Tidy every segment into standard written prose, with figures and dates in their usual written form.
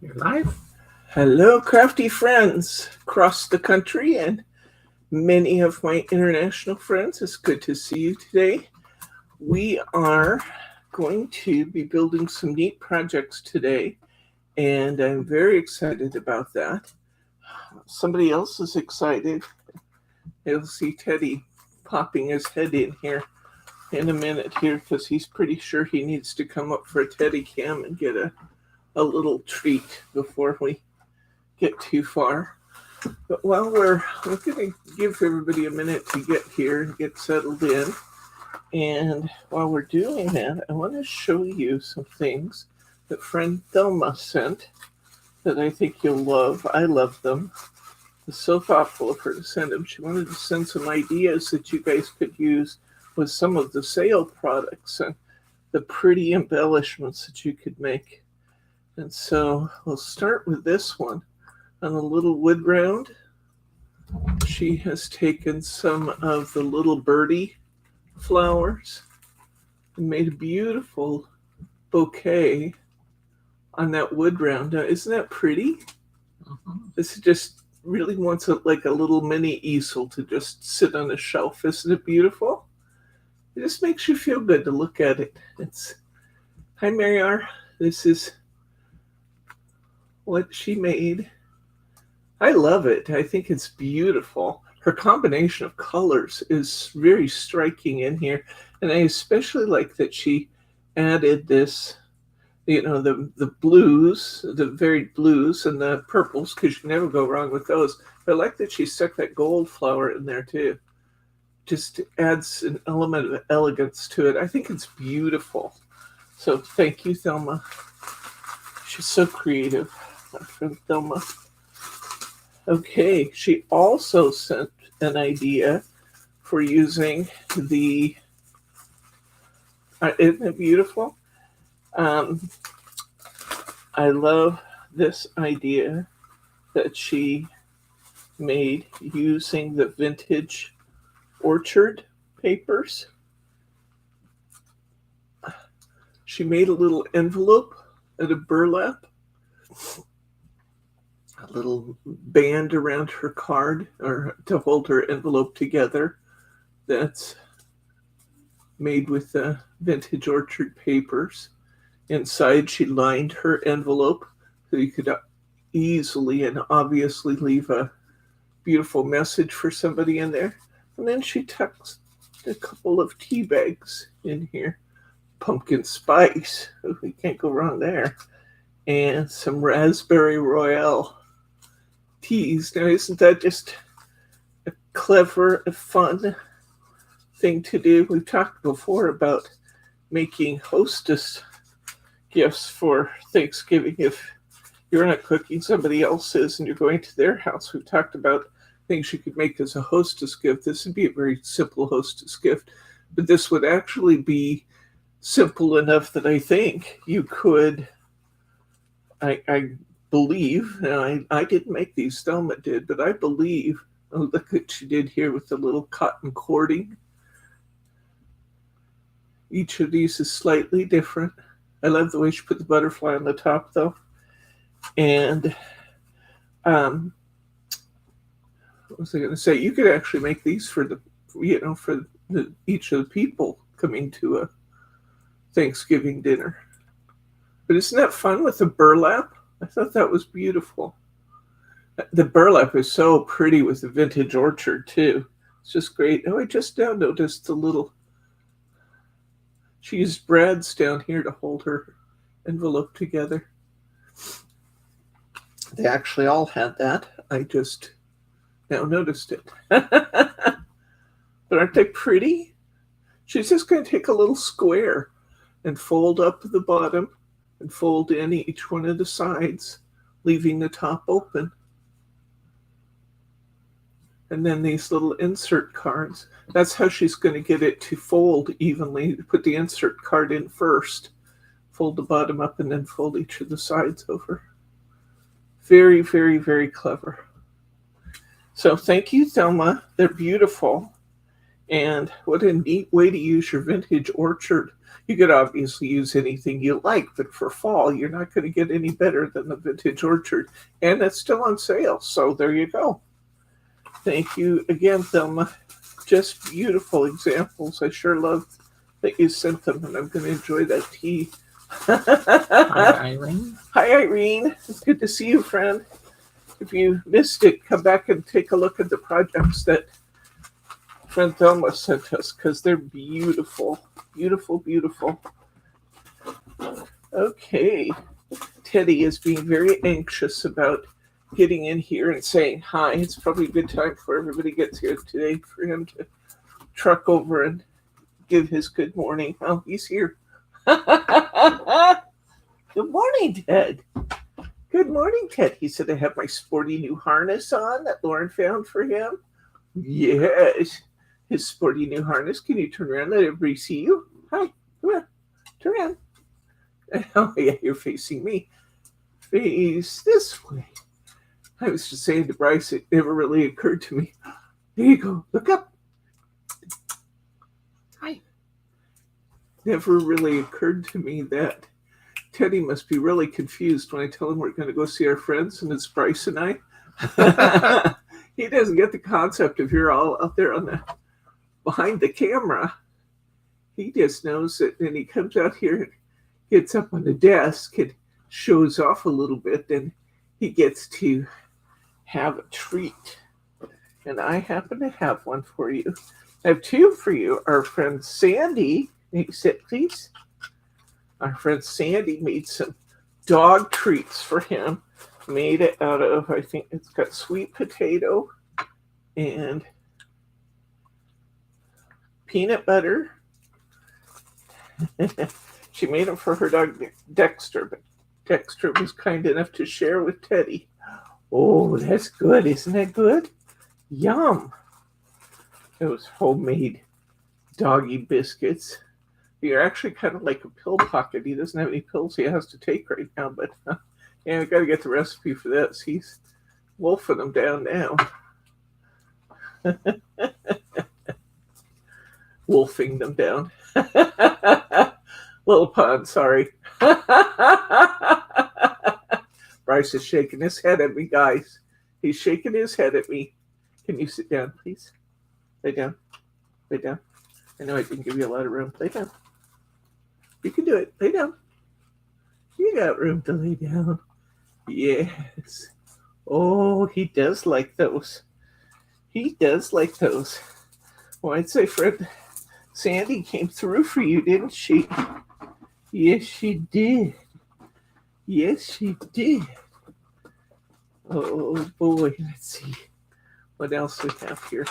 You're live. Hello, crafty friends across the country and many of my international friends. It's good to see you today. We are going to be building some neat projects today, and I'm very excited about that. Somebody else is excited. You'll see Teddy popping his head in here in a minute here because he's pretty sure he needs to come up for a Teddy cam and get a little treat before we get too far. But while we're going to give everybody a minute to get here and get settled in, and while we're doing that, I want to show you some things that friend Thelma sent that I think you'll love. I love them. It's so thoughtful of her to send them. She wanted to send some ideas that you guys could use with some of the sale products and the pretty embellishments that you could make. And so we'll start with this one on a little wood round. She has taken some of the little birdie flowers and made a beautiful bouquet on that wood round. Now, isn't that pretty? This just really wants like a little mini easel to just sit on a shelf. Isn't it beautiful? It just makes you feel good to look at it. It's Hi Mary R. This is what she made. I love it. I think it's beautiful. Her combination of colors is very striking in here. And I especially like that she added this, the blues, the varied blues and the purples, because you never go wrong with those. But I like that she stuck that gold flower in there too. Just adds an element of elegance to it. I think it's beautiful. So thank you, Thelma. She's so creative, our friend Thelma. Okay, she also sent an idea for using the, isn't it beautiful? I love this idea that she made using the vintage orchard papers. She made a little envelope out of burlap, a little band around her card or to hold her envelope together that's made with the vintage orchard papers. Inside, she lined her envelope so you could easily and obviously leave a beautiful message for somebody in there. And then she tucks a couple of tea bags in here. Pumpkin spice, we can't go wrong there. And some raspberry royale teas. Now, isn't that just a clever, fun thing to do? We've talked before about making hostess gifts for Thanksgiving if you're not cooking, somebody else is, and you're going to their house. We've talked about things you could make as a hostess gift. This would be a very simple hostess gift, but this would actually be simple enough that I think you could, I believe, now I didn't make these, Thelma did, but I believe, oh, look what she did here with the little cotton cording. Each of these is slightly different. I love the way she put the butterfly on the top, though. And what was I going to say? You could actually make these for each of the people coming to a Thanksgiving dinner. But isn't that fun with the burlap? I thought that was beautiful. The burlap is so pretty with the vintage orchard too. It's just great. Oh, I just now noticed the little. She used brads down here to hold her envelope together. They actually all had that. I just now noticed it. But aren't they pretty? She's just going to take a little square and fold up the bottom and fold in each one of the sides, leaving the top open. And then these little insert cards. That's how she's going to get it to fold evenly. Put the insert card in first, fold the bottom up, and then fold each of the sides over. Very, very, very clever. So thank you, Thelma. They're beautiful. And what a neat way to use your vintage orchard. You could obviously use anything you like, but for fall, you're not going to get any better than the vintage orchard. And it's still on sale, so there you go. Thank you again, Thelma. Just beautiful examples. I sure love that you sent them, and I'm going to enjoy that tea. Hi, Irene. Hi, Irene. It's good to see you, friend. If you missed it, come back and take a look at the projects that friend Thelma sent us, because they're beautiful. Beautiful, beautiful. Okay. Teddy is being very anxious about getting in here and saying hi. It's probably a good time before everybody gets here today for him to truck over and give his good morning. Oh, he's here. Good morning, Ted. Good morning, Ted. He said I have my sporty new harness on that Lauren found for him. Yes, his sporty new harness. Can you turn around? Let everybody see you. Hi, come on. Turn around. Oh, yeah, you're facing me. Face this way. I was just saying to Bryce, it never really occurred to me. There you go. Look up. Hi. Never really occurred to me that Teddy must be really confused when I tell him we're going to go see our friends, and it's Bryce and I. He doesn't get the concept of you're all out there on the behind the camera. He just knows that when he comes out here and gets up on the desk and shows off a little bit, then he gets to have a treat. And I happen to have one for you. I have two for you. Our friend Sandy, can you sit, please? Our friend Sandy made some dog treats for him. Made it out of, I think it's got sweet potato and peanut butter. She made them for her dog Dexter, but Dexter was kind enough to share with Teddy. Oh, that's good. Isn't that good? Yum. It was homemade doggy biscuits. You're actually kind of like a pill pocket. He doesn't have any pills he has to take right now, but yeah, I got to get the recipe for this. He's wolfing them down now. Wolfing them down. Little pun, sorry. Bryce is shaking his head at me, guys. He's shaking his head at me. Can you sit down, please? Lay down. Lay down. I know I didn't give you a lot of room. Lay down. You can do it. Lay down. You got room to lay down. Yes. Oh, he does like those. He does like those. Well, I'd say friend Sandy came through for you, didn't she? Yes, she did. Yes, she did. Oh, boy. Let's see. What else we have here?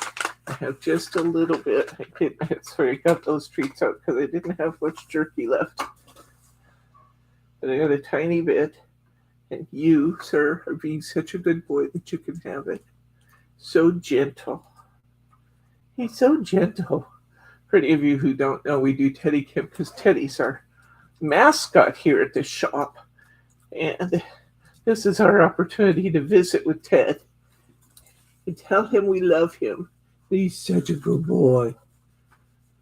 I have just a little bit. I got those treats out because I didn't have much jerky left. But I got a tiny bit. And you, sir, are being such a good boy that you can have it. So gentle. He's so gentle. For any of you who don't know, we do Teddy Camp because Teddy's our mascot here at the shop. And this is our opportunity to visit with Ted and tell him we love him. He's such a good boy.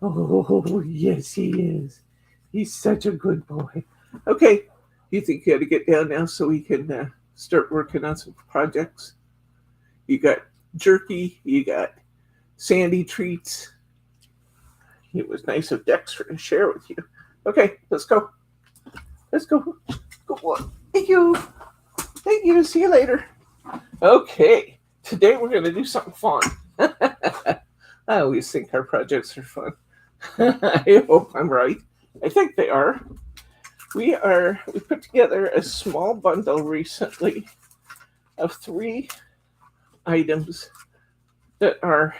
Oh, yes, he is. He's such a good boy. Okay, you think you got to get down now so we can start working on some projects? You got jerky, you got Sandy treats. It was nice of Dexter to share with you. Okay, let's go. Let's go. Good boy. Thank you. Thank you. See you later. Okay, today we're going to do something fun. I always think our projects are fun. I hope I'm right. I think they are. We put together a small bundle recently of 3 items that are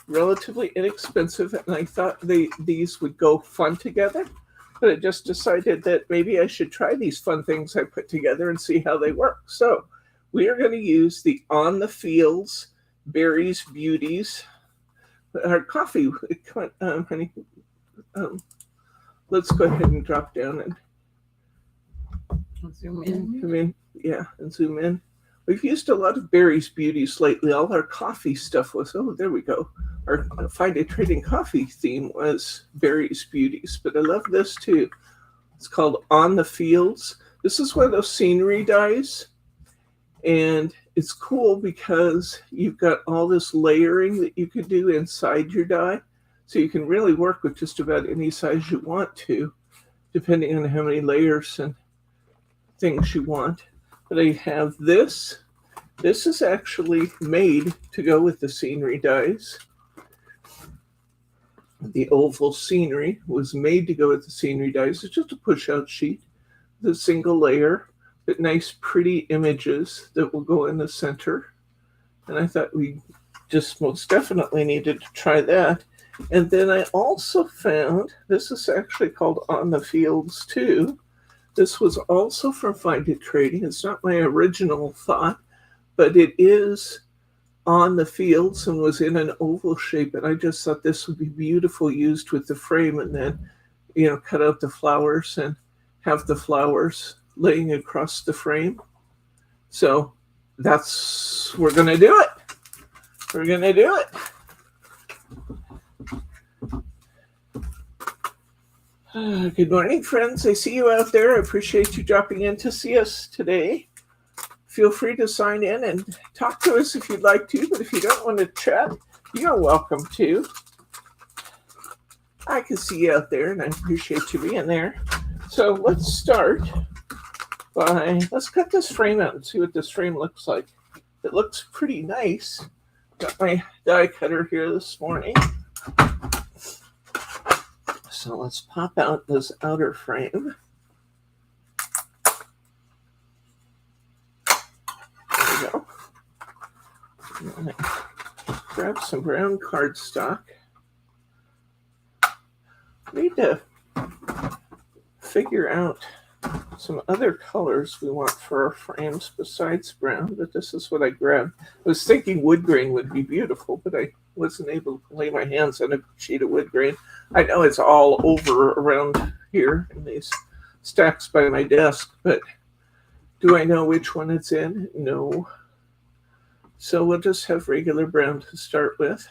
relatively inexpensive, and I thought these would go fun together. But I just decided that maybe I should try these fun things I put together and see how they work. So we are going to use the On the Fields Berries Beauties. Our coffee, honey. Let's go ahead and drop down and Zoom in. come in. Yeah, and zoom in. We've used a lot of Berries Beauties lately. All our coffee stuff was, oh, there we go. our Find It Trading Coffee theme was Berries, Beauties, but I love this too. It's called On the Fields. This is one of those scenery dyes, and it's cool because you've got all this layering that you could do inside your dye. So you can really work with just about any size you want to, depending on how many layers and things you want. But I have this. This is actually made to go with the scenery dyes. The oval scenery was made to go with the scenery dyes. It's just a push-out sheet with a single layer, but nice pretty images that will go in the center. And I thought we just most definitely needed to try that. And then I also found, this is actually called On the Fields too. This was also from Find It Trading. It's not my original thought, but it is on the fields and was in an oval shape. And I just thought this would be beautiful used with the frame, and then, cut out the flowers and have the flowers laying across the frame. So we're going to do it. We're going to do it. Good morning, friends. I see you out there. I appreciate you dropping in to see us today. Feel free to sign in and talk to us if you'd like to, but if you don't want to chat, you're welcome to. I can see you out there, and I appreciate you being there. So let's start let's cut this frame out and see what this frame looks like. It looks pretty nice. Got my die cutter here this morning. So let's pop out this outer frame. There we go. Grab some brown cardstock. Need to figure out some other colors we want for our frames besides brown, but this is what I grabbed. I was thinking wood grain would be beautiful, but I wasn't able to lay my hands on a sheet of wood grain. I know it's all over around here in these stacks by my desk, but do I know which one it's in? No. So we'll just have regular brown to start with.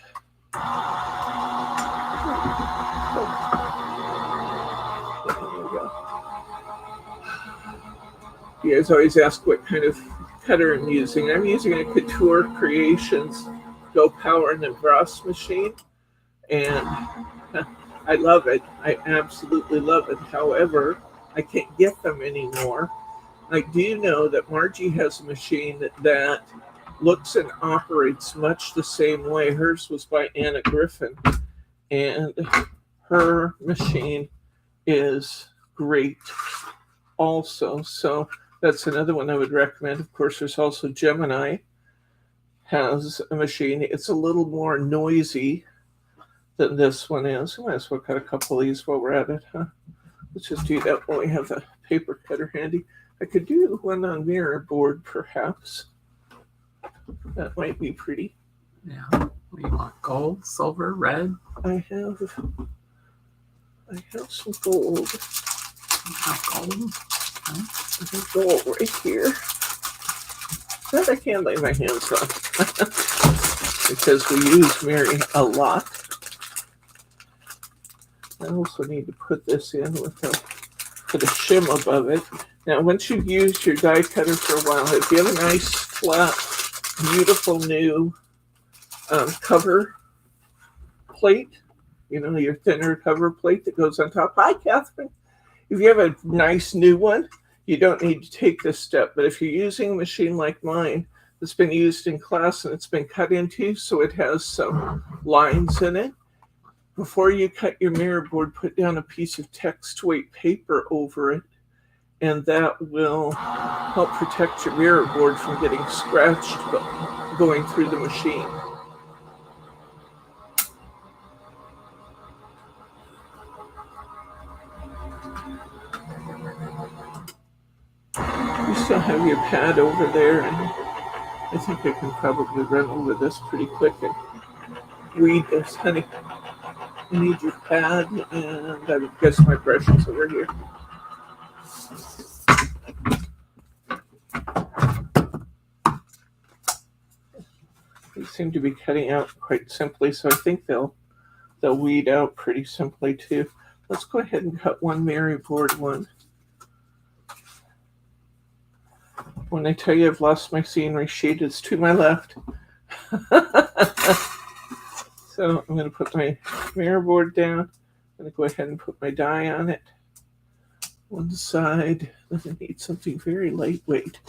You guys always ask what kind of cutter I'm using. I'm using a Couture Creations Go Power and Emboss machine, and I love it. I absolutely love it. However, I can't get them anymore. I do know that Margie has a machine that looks and operates much the same way. Hers was by Anna Griffin, and her machine is great also. So that's another one I would recommend. Of course, there's also Gemini has a machine. It's a little more noisy than this one is. I might as well cut a couple of these while we're at it, huh? Let's just do that while we have the paper cutter handy. I could do one on mirror board, perhaps. That might be pretty. Yeah. We want gold, silver, red. I have some gold. You have gold. I have gold right here. That I can lay my hands on. Because we use Mary a lot. I also need to put this in with a shim above it. Now, once you've used your die cutter for a while, if you have a nice, flat, beautiful new cover plate, your thinner cover plate that goes on top. Hi, Catherine. If you have a nice new one, you don't need to take this step. But if you're using a machine like mine that's been used in class and it's been cut into so it has some lines in it, before you cut your mirror board, put down a piece of text weight paper over it, and that will help protect your mirror board from getting scratched going through the machine. You still have your pad over there, and I think I can probably run over this pretty quick and weed this, honey. I need your pad, and I guess my brush is over here. These seem to be cutting out quite simply, so I think they'll weed out pretty simply too. Let's go ahead and cut one Mary board one. When I tell you I've lost my scenery sheet, it's to my left. So I'm going to put my mirror board down. I'm going to go ahead and put my die on it. One side. Then I need something very lightweight.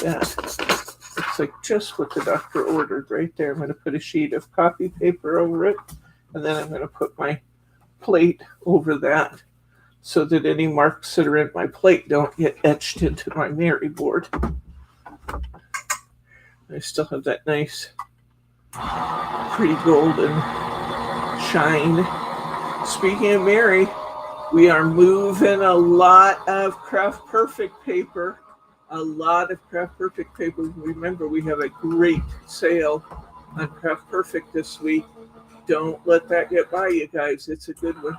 That looks like just what the doctor ordered right there. I'm going to put a sheet of copy paper over it. And then I'm going to put my plate over that so that any marks that are in my plate don't get etched into my Mary board. I still have that nice, pretty golden shine. Speaking of Mary, we are moving a lot of Craft Perfect paper. A lot of Craft Perfect paper. Remember, we have a great sale on Craft Perfect this week. Don't let that get by you guys. It's a good one.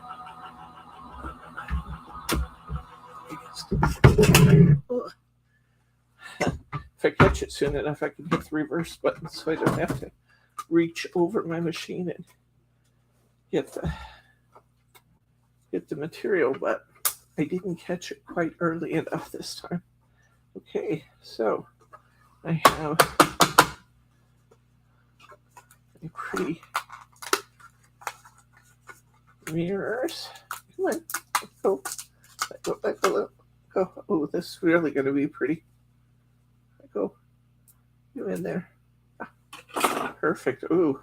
If I catch it soon enough, I can hit the reverse button so I don't have to reach over my machine and get the material, but I didn't catch it quite early enough this time. Okay, so I have a pretty mirrors. Come on, go. Go. Oh, this is really going to be pretty. Go. You in there. Perfect. Ooh.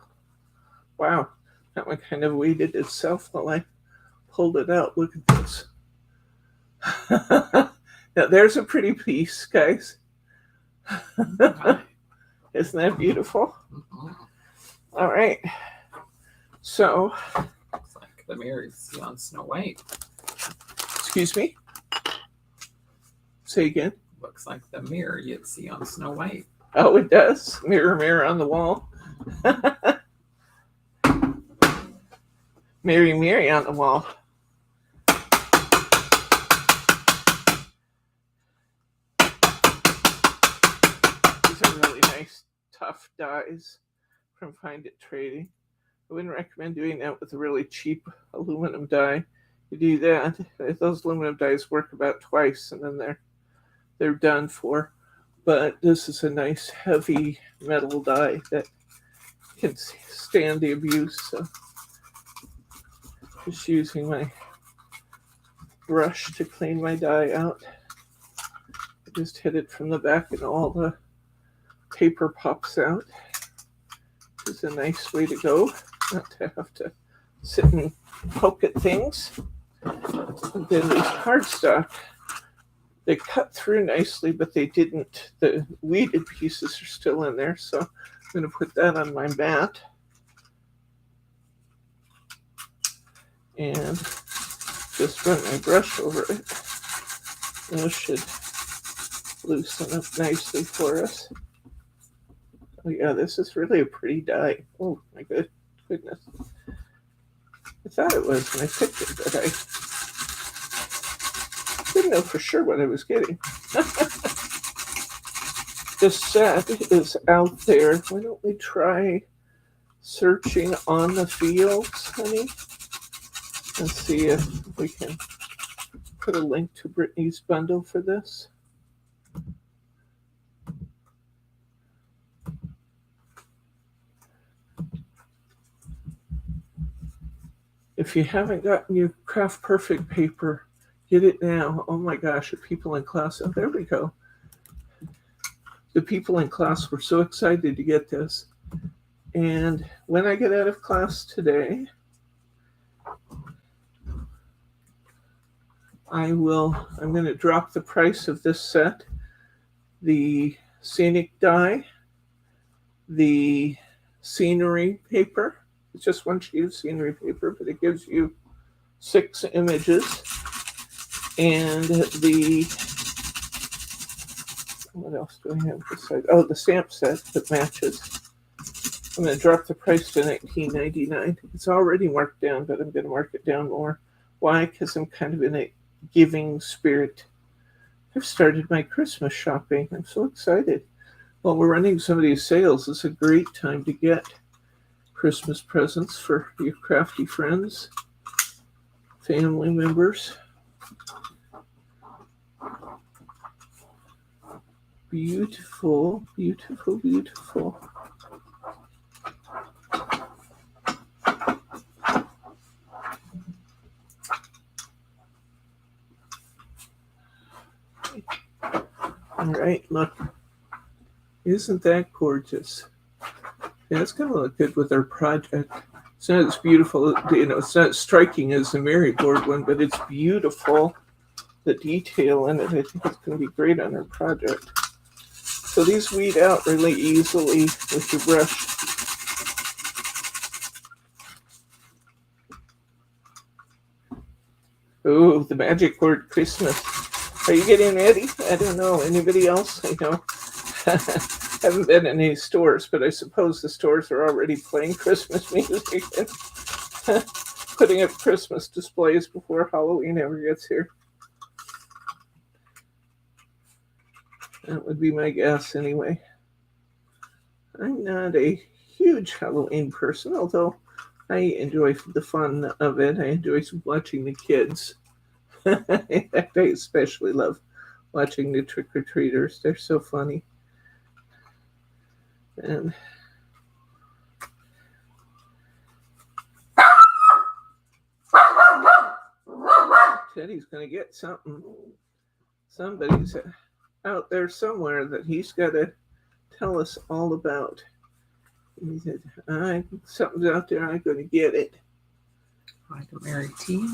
Wow. That one kind of weighted itself while I pulled it out. Look at this. Now, there's a pretty piece, guys. Isn't that beautiful? All right. So, looks like the mirror you see on Snow White. Excuse me? Say again? Looks like the mirror you'd see on Snow White. Oh, it does. Mirror, mirror on the wall. Mary, Mary on the wall. These are really nice, tough dies from Find It Trading. I wouldn't recommend doing that with a really cheap aluminum die. You do that, those aluminum dies work about twice, and then they're done for. But this is a nice, heavy metal die that can stand the abuse. So just using my brush to clean my die out. I just hit it from the back and all the paper pops out. It's a nice way to go, not to have to sit and poke at things. And then these cardstock, they cut through nicely, but they didn't. The weeded pieces are still in there, so I'm going to put that on my mat. And just run my brush over it. This should loosen up nicely for us. Oh yeah, this is really a pretty die. Oh my goodness. I thought it was when I picked it, but I didn't know for sure what I was getting. This set is out there. Why don't we try searching on the fields, honey? And see if we can put a link to Brittany's bundle for this. If you haven't gotten your Craft Perfect paper, get it now. Oh my gosh, the people in class, oh, there we go. The people in class were so excited to get this. And when I get out of class today, I'm going to drop the price of this set, the scenic die, the scenery paper. It's just one sheet of scenery paper, but it gives you 6 images. And what else do I have beside? Oh, the stamp set that matches. I'm going to drop the price to $19.99. It's already marked down, but I'm going to mark it down more. Why? Because I'm kind of in a giving spirit. I've started my Christmas shopping. I'm so excited. While we're running some of these sales, it's a great time to get Christmas presents for your crafty friends, family members. Beautiful, beautiful, beautiful. All right, look. Isn't that gorgeous? Yeah, it's going to look good with our project. It's not as beautiful, it's not striking as the Mary board one, but it's beautiful. The detail in it, I think it's going to be great on our project. So these weed out really easily with your brush. Oh, the magic word Christmas. Are you getting ready? I don't know. Anybody else? I know. Haven't been in any stores, but I suppose the stores are already playing Christmas music and putting up Christmas displays before Halloween ever gets here. That would be my guess anyway. I'm not a huge Halloween person, although I enjoy the fun of it. I enjoy watching the kids. In fact, I especially love watching the trick-or-treaters. They're so funny. And Teddy's going to get something. Somebody's out there somewhere that he's got to tell us all about. He said, something's out there, I'm going to get it. Hi to Mary T.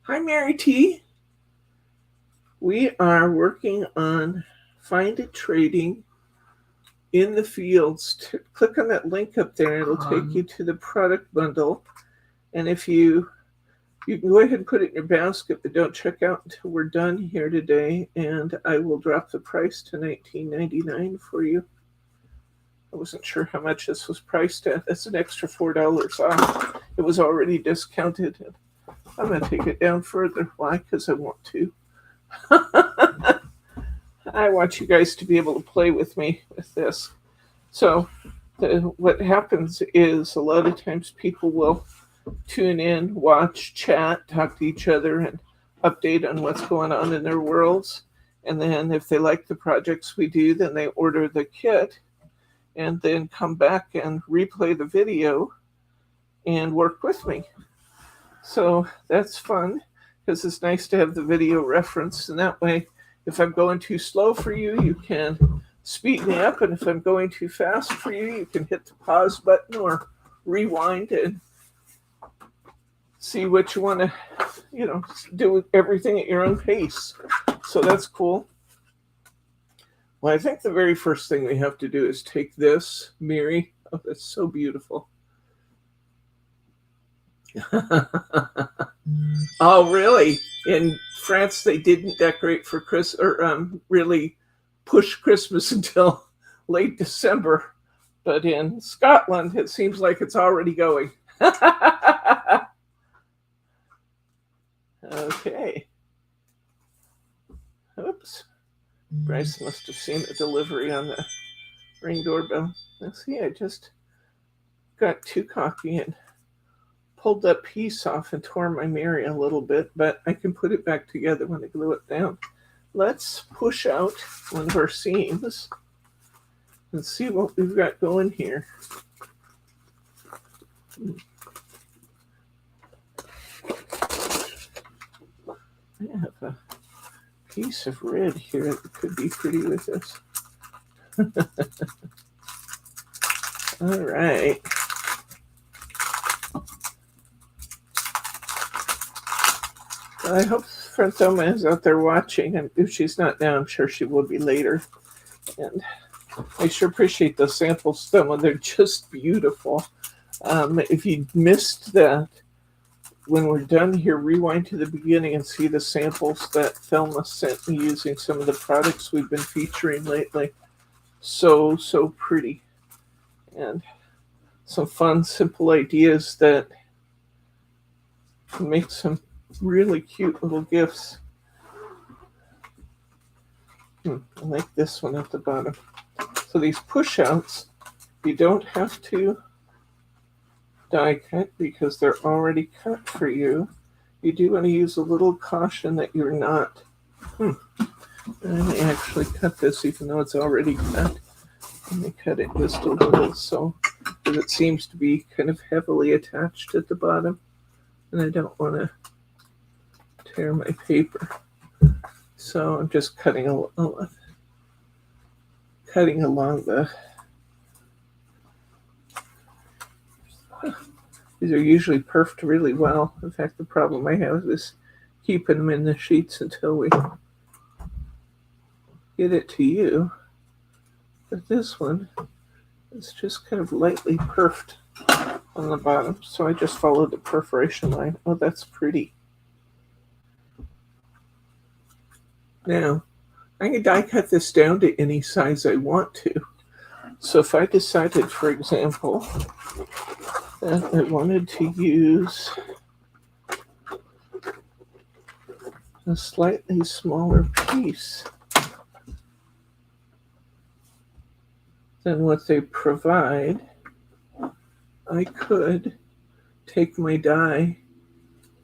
Hi, Mary T. We are working on Find It Trading in the Fields. Click on that link up there. It'll take you to the product bundle. And if you can go ahead and put it in your basket, but don't check out until we're done here today. And I will drop the price to $19.99 for you. I wasn't sure how much this was priced at. That's an extra $4 off. It was already discounted. I'm going to take it down further. Why? Because I want to. I want you guys to be able to play with me with this. So what happens is a lot of times people will tune in, watch, chat, talk to each other, and update on what's going on in their worlds. And then if they like the projects we do, then they order the kit and then come back and replay the video and work with me. So that's fun because it's nice to have the video reference. And that way, if I'm going too slow for you, you can speed me up. And if I'm going too fast for you, you can hit the pause button or rewind and see what you want to, do everything at your own pace. So that's cool. Well, I think the very first thing we have to do is take this, Mary. Oh, that's so beautiful. Oh, really? In France, they didn't decorate for Christmas or really push Christmas until late December. But in Scotland, it seems like it's already going. Okay. Oops. Bryce must have seen the delivery on the Ring doorbell. Let's see, I just got too cocky and pulled that piece off and tore my Mary a little bit, but I can put it back together when I glue it down. Let's push out one of our seams and see what we've got going here. I have a piece of red here that could be pretty with this. All right. I hope Friend Thelma is out there watching, and if she's not now, I'm sure she will be later. And I sure appreciate those samples, Thelma. They're just beautiful. If you missed that, when we're done here, rewind to the beginning and see the samples that Thelma sent me using some of the products we've been featuring lately. So pretty. And some fun, simple ideas that can make some really cute little gifts. I like this one at the bottom. So these push outs, you don't have to die cut because they're already cut for you. You do want to use a little caution that you're not. I may actually cut this even though it's already cut. Let me cut it just a little so because it seems to be kind of heavily attached at the bottom. And I don't want to tear my paper. So I'm just cutting along the. These are usually perfed really well. In fact, the problem I have is keeping them in the sheets until we get it to you. But this one is just kind of lightly perfed on the bottom. So I just followed the perforation line. Oh, that's pretty. Now, I can die cut this down to any size I want to. So if I decided, for example, that I wanted to use a slightly smaller piece than what they provide, I could take my die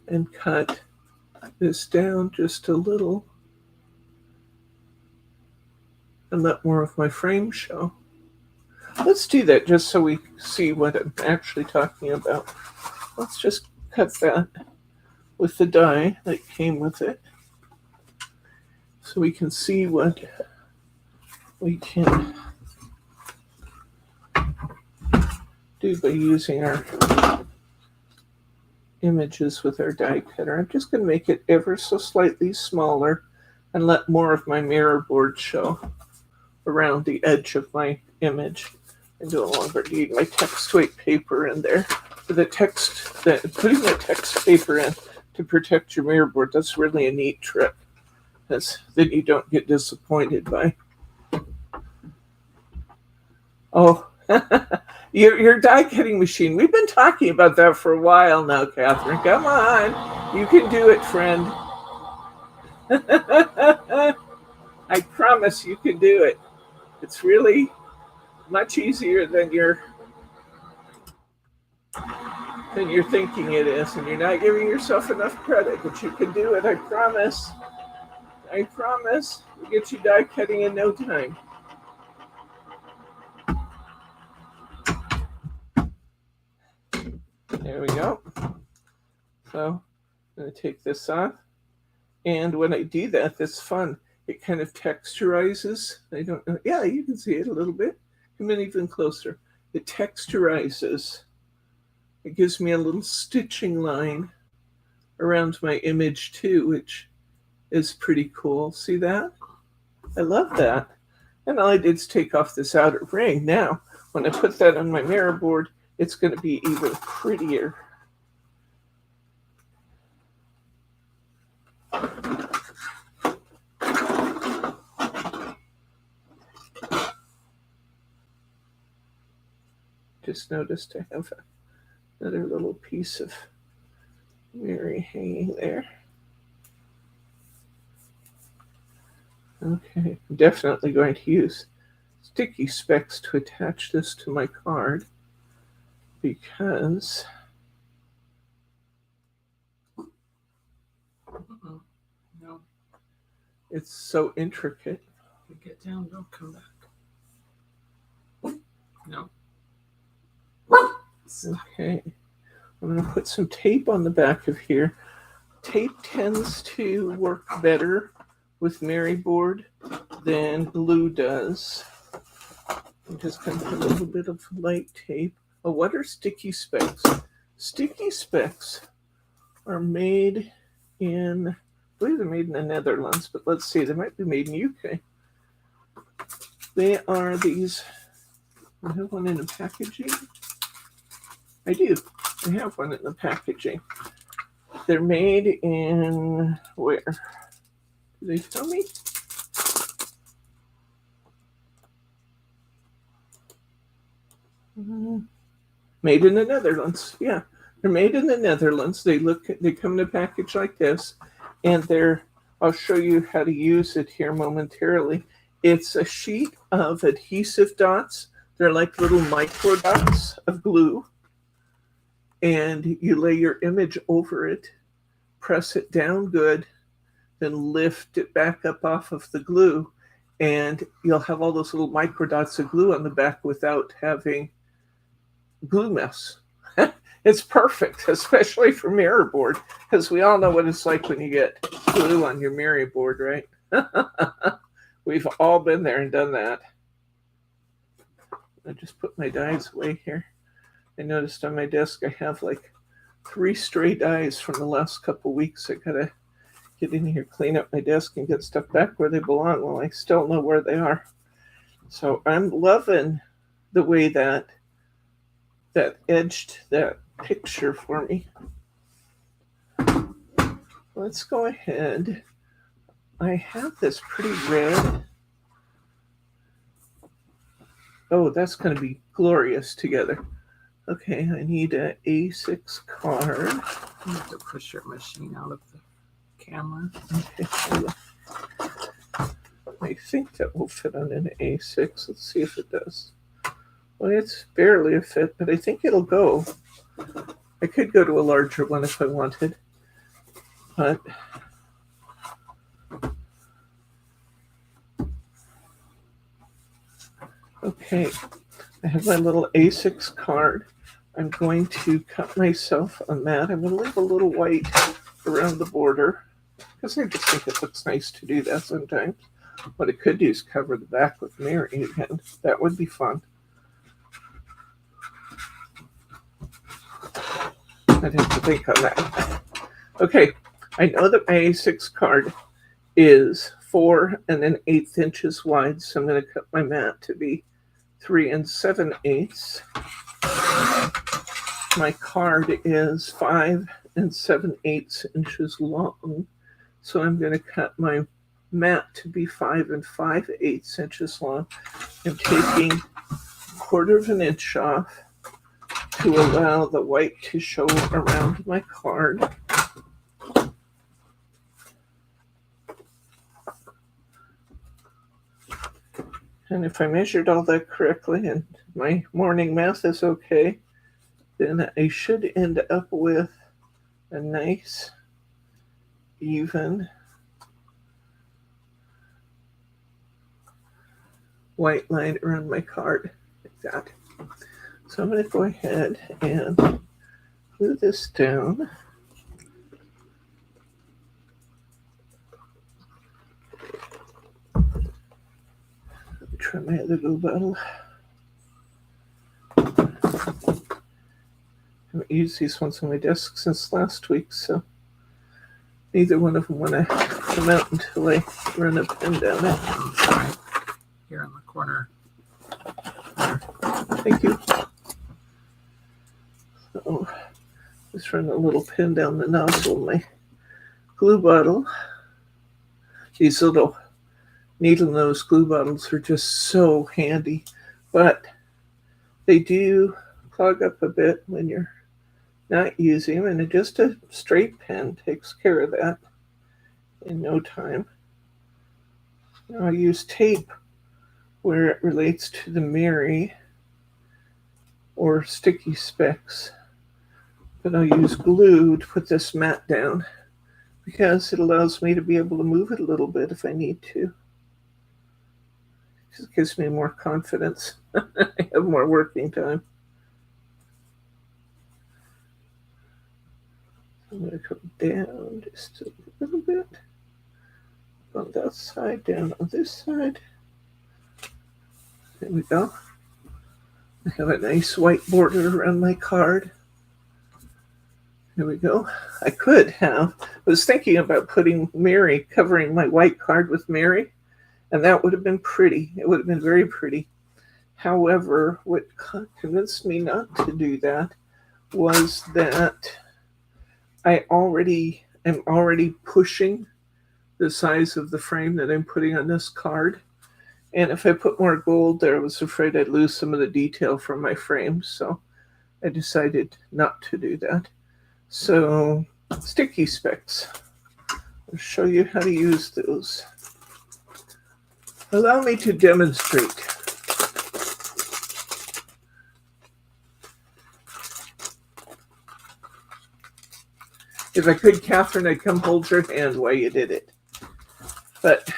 and cut this down just a little and let more of my frame show. Let's do that just so we see what I'm actually talking about. Let's just cut that with the die that came with it so we can see what we can do by using our images with our die cutter. I'm just going to make it ever so slightly smaller and let more of my mirror board show around the edge of my image. I no longer need my text weight paper in there. For the text, putting the text paper in to protect your mirror board, that's really a neat trick. Because then you don't get disappointed by. Oh, your die cutting machine. We've been talking about that for a while now, Catherine. Come on. You can do it, friend. I promise you can do it. It's really much easier than you're thinking it is, and you're not giving yourself enough credit, but you can do it. I promise. I promise. We'll get you die cutting in no time. There we go. So I'm going to take this off, and when I do that, that's fun. It kind of texturizes. I don't know. Yeah, you can see it a little bit. Come in even closer. It texturizes. It gives me a little stitching line around my image too, which is pretty cool. See that? I love that. And all I did is take off this outer ring. Now, when I put that on my mirror board, it's going to be even prettier. Just noticed I have another little piece of Berrie hanging there. Okay, I'm definitely going to use sticky specs to attach this to my card because No, it's so intricate. you get down, don't come back. No. Okay, I'm going to put some tape on the back of here. Tape tends to work better with Mary board than glue does. I'm just going to put a little bit of light tape. Oh, what are sticky specs? Sticky specs are made in, I believe they're made in the Netherlands, but let's see, they might be made in UK. They are these, I have one in the packaging. I do. I have one in the packaging. They're made in where? Do they tell me? Made in the Netherlands. Yeah, they're made in the Netherlands. They come in a package like this, and I'll show you how to use it here momentarily. It's a sheet of adhesive dots. They're like little micro dots of glue. And you lay your image over it, press it down good, then lift it back up off of the glue, and you'll have all those little micro dots of glue on the back without having glue mess. It's perfect, especially for mirror board, because we all know what it's like when you get glue on your mirror board, right? We've all been there and done that. I just put my dies away here. I noticed on my desk I have like 3 stray dies from the last couple weeks. I gotta get in here, clean up my desk, and get stuff back where they belong. Well, I still know where they are. So I'm loving the way that edged that picture for me. Let's go ahead. I have this pretty red. Oh, that's going to be glorious together. Okay, I need an A6 card. You have to push your machine out of the camera. Okay, I think that will fit on an A6. Let's see if it does. Well, it's barely a fit, but I think it'll go. I could go to a larger one if I wanted, but okay. I have my little A6 card. I'm going to cut myself a mat. I'm going to leave a little white around the border because I just think it looks nice to do that sometimes. What I could do is cover the back with Berrie again. That would be fun. I'd have to think on that. Okay, I know that my A6 card is 4 1/8 inches wide, so I'm going to cut my mat to be 3 7/8. My card is 5 7/8 inches long, so I'm going to cut my mat to be 5 5/8 inches long. I'm taking 1/4 of an inch off to allow the white to show around my card. And if I measured all that correctly and my morning math is okay, then I should end up with a nice, even white line around my card, like that. So I'm going to go ahead and glue this down. Let me try my other glue bottle. I haven't used these ones on my desk since last week, so neither one of them want to come out until I run a pin down it. Right here in the corner. Thank you. So just run a little pin down the nozzle of my glue bottle. These little needle nose glue bottles are just so handy, but they do clog up a bit when you're not using them, and just a straight pen takes care of that in no time. Now I use tape where it relates to the Berrie or sticky specs, but I'll use glue to put this mat down because it allows me to be able to move it a little bit if I need to. It just gives me more confidence. I have more working time. I'm going to come down just a little bit on that side, down on this side. There we go. I have a nice white border around my card. There we go. I was thinking about putting Berrie, covering my white card with Berrie, and that would have been pretty. It would have been very pretty. However, what convinced me not to do that was that I'm already pushing the size of the frame that I'm putting on this card. And if I put more gold there, I was afraid I'd lose some of the detail from my frame. So I decided not to do that. So sticky specs. I'll show you how to use those. Allow me to demonstrate. If I could, Catherine, I'd come hold your hand while you did it. But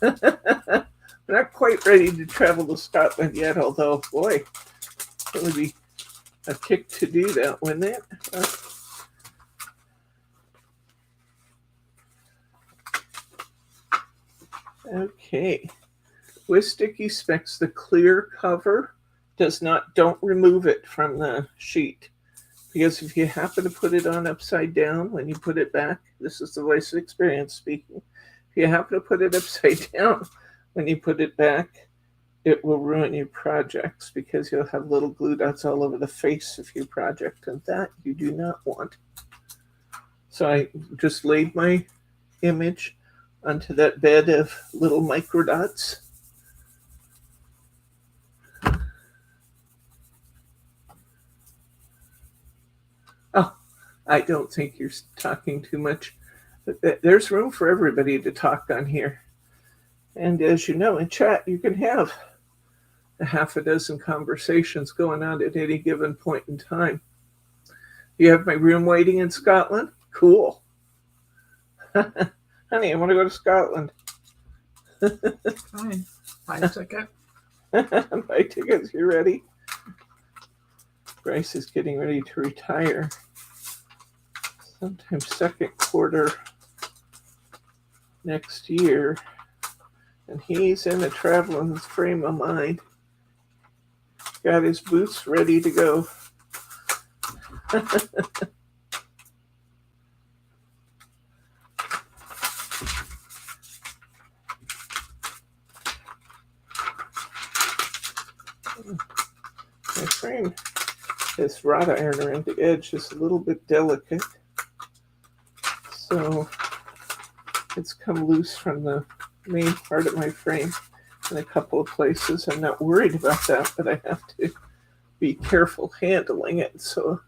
we're not quite ready to travel to Scotland yet, although, boy, it would be a kick to do that, wouldn't it? Okay. With Sticky Specs, the clear cover don't remove it from the sheet. Because if you happen to put it on upside down when you put it back, this is the voice of experience speaking. If you happen to put it upside down when you put it back, it will ruin your projects because you'll have little glue dots all over the face of your project, and that you do not want. So I just laid my image onto that bed of little micro dots. Oh, I don't think you're talking too much. There's room for everybody to talk on here. And as you know, in chat, you can have a half a dozen conversations going on at any given point in time. You have my room waiting in Scotland? Cool. Honey, I want to go to Scotland. Fine. Buy a ticket. Buy tickets, you ready? Bryce is getting ready to retire sometime second quarter next year. And he's in a traveling frame of mind. Got his boots ready to go. My frame, this wrought iron around the edge is a little bit delicate. So it's come loose from the main part of my frame in a couple of places. I'm not worried about that, but I have to be careful handling it so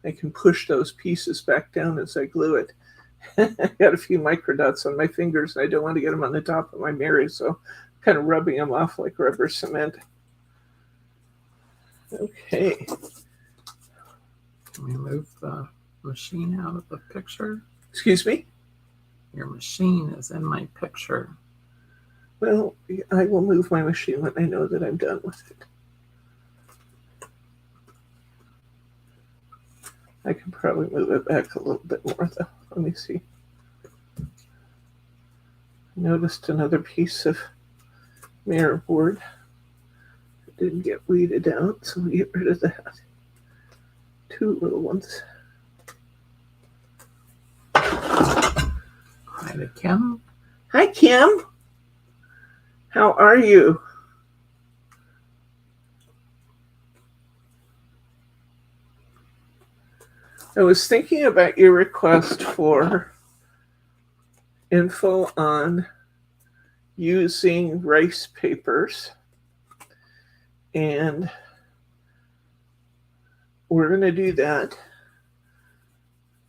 I can push those pieces back down as I glue it. I got a few micro dots on my fingers and I don't want to get them on the top of my mirror, so I'm kind of rubbing them off like rubber cement. Okay. Can we move the machine out of the picture? Excuse me? Your machine is in my picture. Well, I will move my machine when I know that I'm done with it. I can probably move it back a little bit more, though. Let me see. I noticed another piece of mirror board. It didn't get weeded out, so we get rid of that. Two little ones. Hi to Kim. Hi, Kim. How are you? I was thinking about your request for info on using rice papers, and we're going to do that.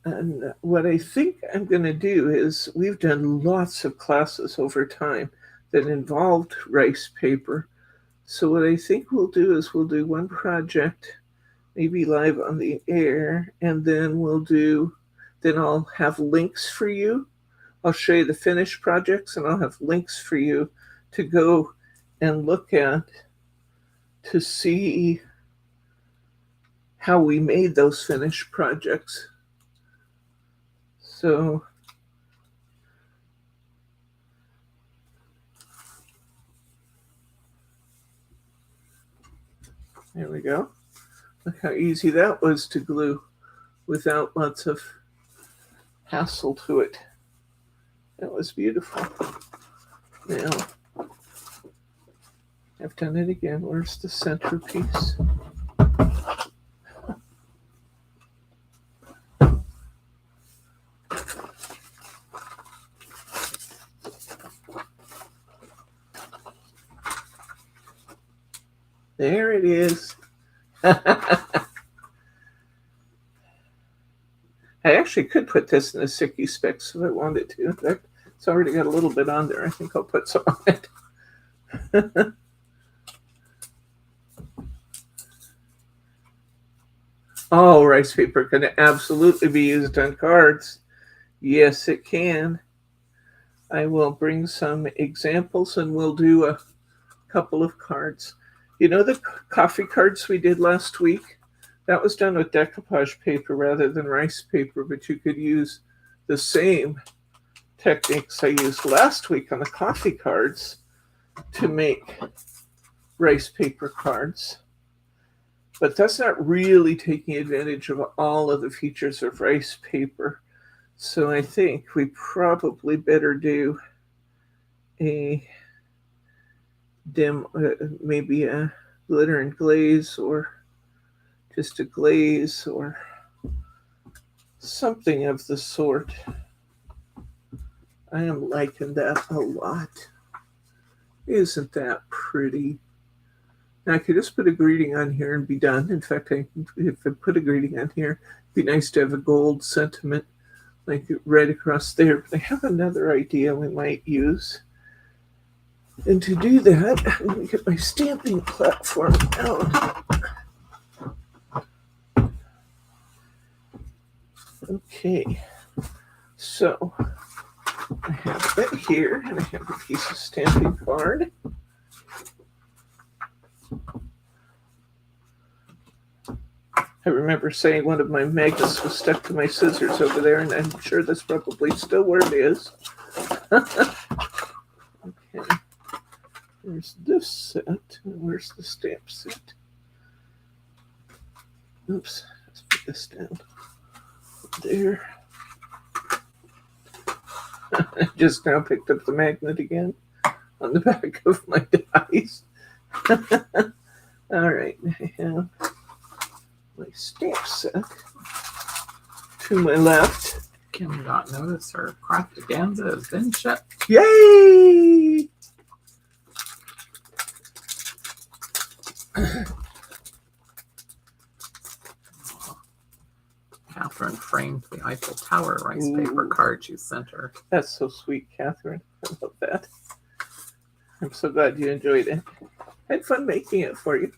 And what I think I'm going to do is, we've done lots of classes over time that involved rice paper. So what I think we'll do is we'll do one project, maybe live on the air, and then I'll have links for you. I'll show you the finished projects and I'll have links for you to go and look at to see how we made those finished projects. So there we go. Look how easy that was to glue without lots of hassle to it. That was beautiful. Now, I've done it again. Where's the centerpiece? There it is. I actually could put this in a Sticky Specs if I wanted to. In fact, it's already got a little bit on there. I think I'll put some on it. Oh, rice paper can absolutely be used on cards. Yes, it can. I will bring some examples and we'll do a couple of cards. You know the coffee cards we did last week? That was done with decoupage paper rather than rice paper, but you could use the same techniques I used last week on the coffee cards to make rice paper cards. But that's not really taking advantage of all of the features of rice paper. So I think we probably better do a maybe a glitter and glaze, or just a glaze, or something of the sort. I am liking that a lot. Isn't that pretty? Now I could just put a greeting on here and be done. In fact, if I put a greeting on here, it'd be nice to have a gold sentiment like right across there. But I have another idea we might use. And to do that, I'm going to get my stamping platform out. Okay, so I have that here, and I have a piece of stamping card. I remember saying one of my magnets was stuck to my scissors over there, and I'm sure that's probably still where it is. Okay, there's this set. Where's the stamp set? Oops, let's put this down. There. I just now picked up the magnet again on the back of my dice. All right, I have my stamp set to my left. Kim did not notice her crafty ganza has been shipped. Yay! Catherine framed the Eiffel Tower rice paper card you sent her. That's so sweet, Catherine. I love that. I'm so glad you enjoyed it. I had fun making it for you.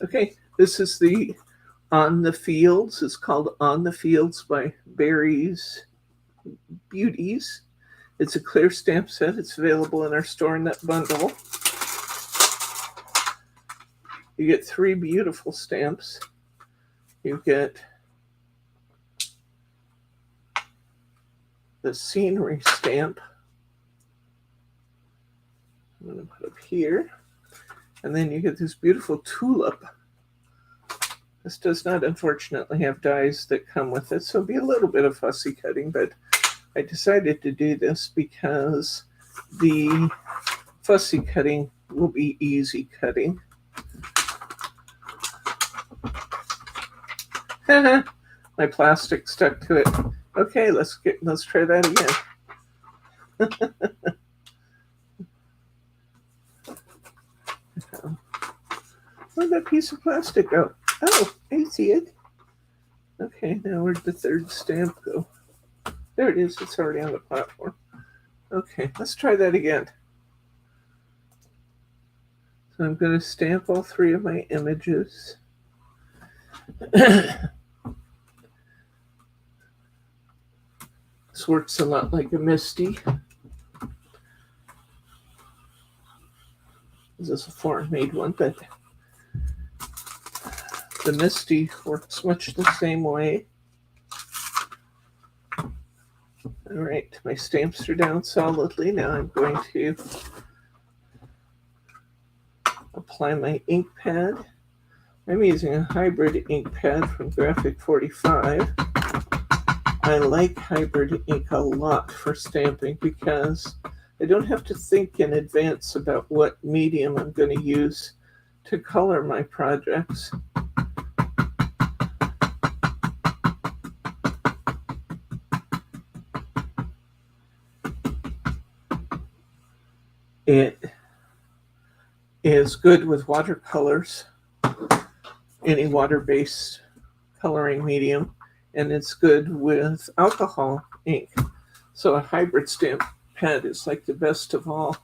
Okay, this is the On the Fields. It's called On the Fields by Berries, Beauties. It's a clear stamp set. It's available in our store in that bundle. You get 3 beautiful stamps. You get the scenery stamp. I'm going to put up here. And then you get this beautiful tulip. This does not, unfortunately, have dies that come with it, so it'll be a little bit of fussy cutting, but I decided to do this because the fussy cutting will be easy cutting. My plastic stuck to it. Okay, let's try that again. Where'd that piece of plastic go? Oh, I see it. Okay, now where'd the third stamp go? There it is. It's already on the platform. Okay, let's try that again. So I'm going to stamp all 3 of my images. This works a lot like a Misty. This is a foreign-made one, but the Misty works much the same way. All right, my stamps are down solidly. Now I'm going to apply my ink pad. I'm using a hybrid ink pad from Graphic 45. I like hybrid ink a lot for stamping because I don't have to think in advance about what medium I'm going to use to color my projects. It is good with watercolors, any water-based coloring medium, and it's good with alcohol ink. So a hybrid stamp pad is like the best of all.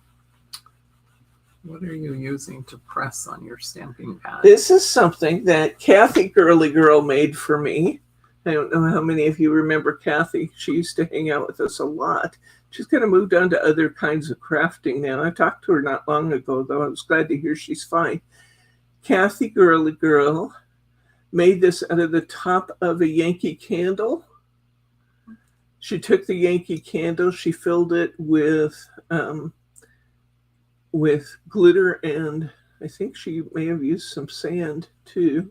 What are you using to press on your stamping pad? This is something that Kathy Girly Girl made for me. I don't know how many of you remember Kathy. She used to hang out with us a lot. She's kind of moved on to other kinds of crafting now. I talked to her not long ago, though. I was glad to hear she's fine. Kathy Girly Girl made this out of the top of a Yankee candle. She took the Yankee candle, she filled it with glitter, and I think she may have used some sand too.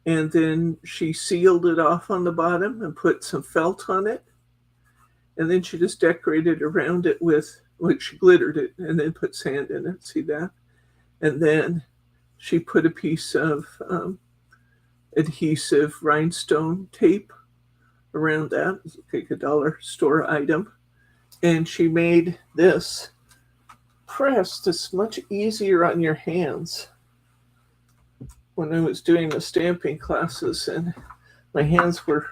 And then she sealed it off on the bottom and put some felt on it. And then she just decorated around it with, like, she glittered it and then put sand in it. See that? And then she put a piece of adhesive rhinestone tape around that. It's like a dollar store item. And she made this press that's much easier on your hands. When I was doing the stamping classes and my hands were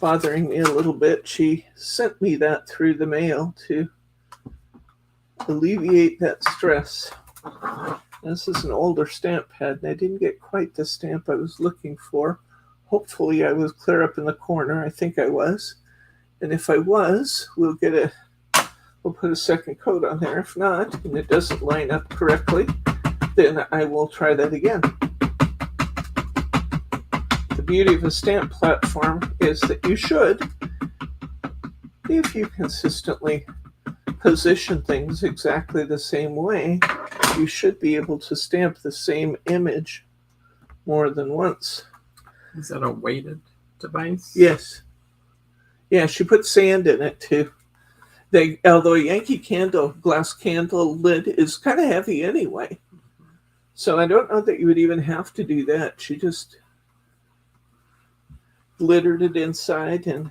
bothering me a little bit, she sent me that through the mail to alleviate that stress. This is an older stamp pad, and I didn't get quite the stamp I was looking for. Hopefully I was clear up in the corner. I think I was. And if I was, we'll put a second coat on there. If not, and it doesn't line up correctly, then I will try that again. The beauty of a stamp platform is that you should, if you consistently position things exactly the same way, you should be able to stamp the same image more than once. Is that a weighted device? Yes. Yeah, she put sand in it too. Although a Yankee glass candle lid is kind of heavy anyway. So I don't know that you would even have to do that. She just glittered it inside, and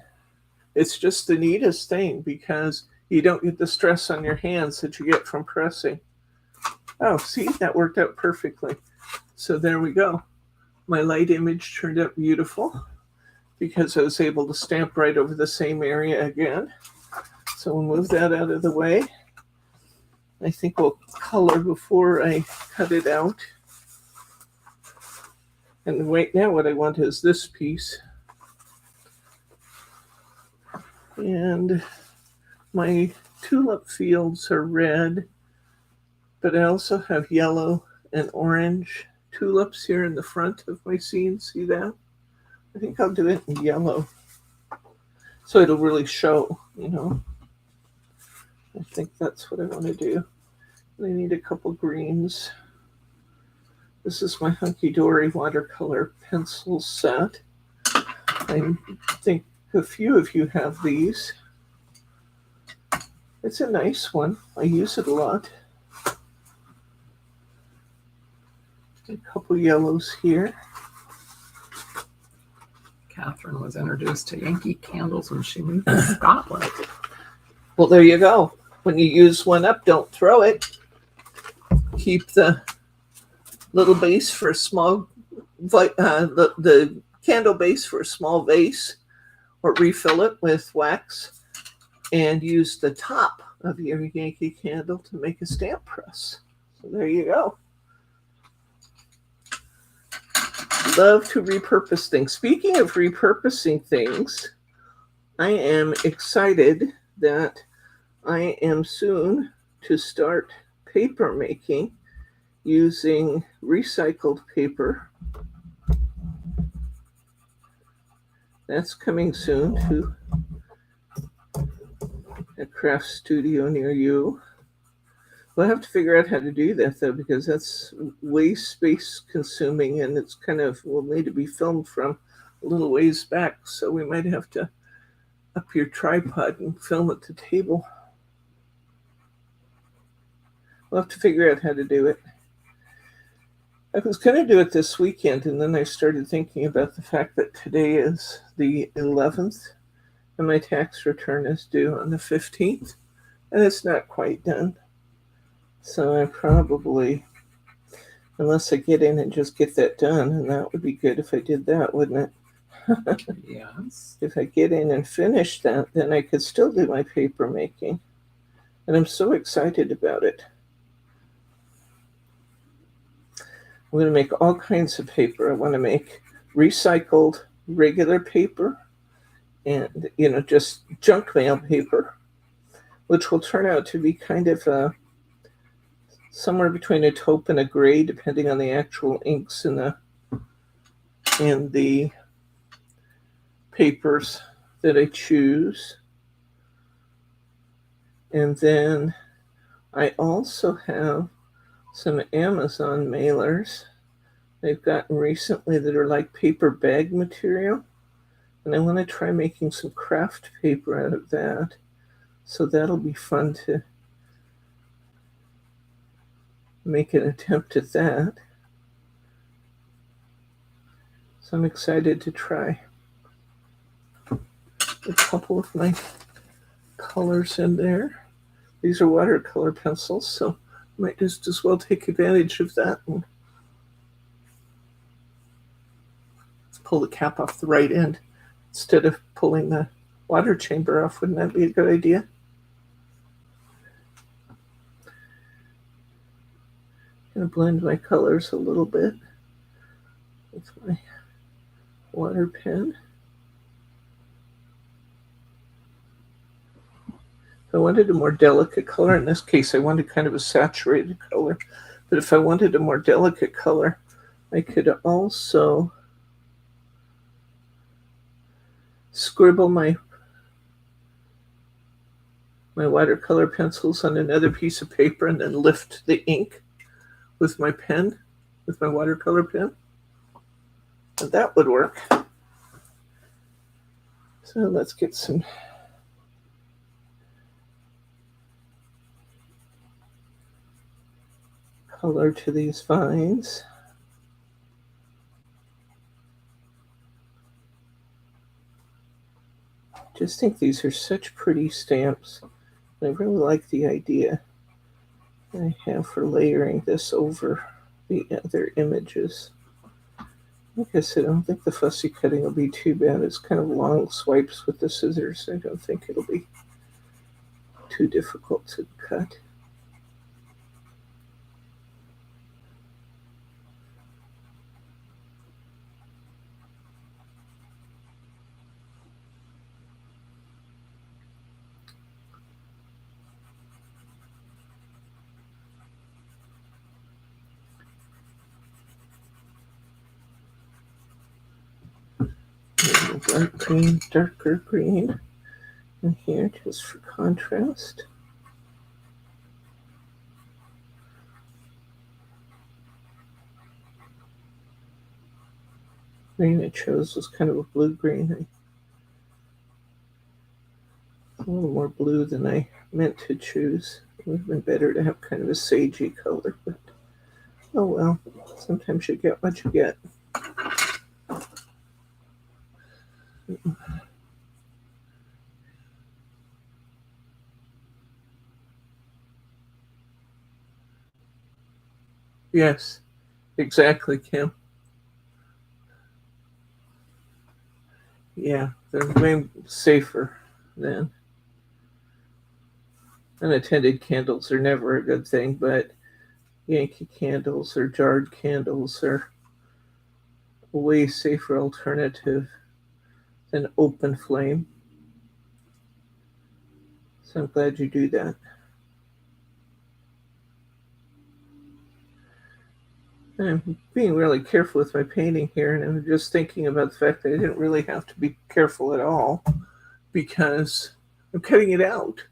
it's just the neatest thing because you don't get the stress on your hands that you get from pressing. Oh, see, that worked out perfectly. So there we go. My light image turned out beautiful because I was able to stamp right over the same area again. So we'll move that out of the way. I think we'll color before I cut it out. And right now what I want is this piece. And my tulip fields are red, but I also have yellow and orange tulips here in the front of my scene. See that? I think I'll do it in yellow so it'll really show, you know. I think that's what I want to do. I need a couple greens. This is my Hunky Dory watercolor pencil set. I think a few of you have these. It's a nice one. I use it a lot. A couple yellows here. Catherine was introduced to Yankee candles when she moved to Scotland. Well, there you go. When you use one up, don't throw it. Keep the little base for a small, the candle base for a small vase, or refill it with wax, and use the top of your Yankee candle to make a stamp press. So there you go. Love to repurpose things. Speaking of repurposing things, I am excited that I am soon to start paper making using recycled paper. That's coming soon to a craft studio near you. We'll have to figure out how to do that, though, because that's way space consuming, and it's kind of will need to be filmed from a little ways back. So we might have to up your tripod and film at the table. We'll have to figure out how to do it. I was going to do it this weekend, and then I started thinking about the fact that today is the 11th, and my tax return is due on the 15th, and it's not quite done. So I probably, unless I get in and just get that done, and that would be good if I did that, wouldn't it? Yes. If I get in and finish that, then I could still do my paper making. And I'm so excited about it. I'm going to make all kinds of paper. I want to make recycled regular paper and, just junk mail paper, which will turn out to be kind of somewhere between a taupe and a gray, depending on the actual inks in the papers that I choose. And then I also have some Amazon mailers they've gotten recently that are like paper bag material. And I want to try making some craft paper out of that. So that'll be fun to make an attempt at that. So I'm excited to try a couple of my colors in there. These are watercolor pencils, so I might just as well take advantage of that. And let's pull the cap off the right end instead of pulling the water chamber off. Wouldn't that be a good idea? I'm going to blend my colors a little bit with my water pen. If I wanted a more delicate color, in this case I wanted kind of a saturated color, but if I wanted a more delicate color, I could also scribble my watercolor pencils on another piece of paper and then lift the ink with my pen, with my watercolor pen. And that would work. So let's get some color to these vines. Just think these are such pretty stamps. I really like the idea I have for layering this over the other images. Like I said, I don't think the fussy cutting will be too bad. It's kind of long swipes with the scissors. I don't think it'll be too difficult to cut. Dark green, darker green in here just for contrast. Green I chose was kind of a blue-green. A little more blue than I meant to choose. It would have been better to have kind of a sagey color, but oh well. Sometimes you get what you get. Yes, exactly, Kim. Yeah, they're way safer than unattended candles are never a good thing, but Yankee candles or jarred candles are a way safer alternative than open flame. So I'm glad you do that. I'm being really careful with my painting here, and I'm just thinking about the fact that I didn't really have to be careful at all because I'm cutting it out.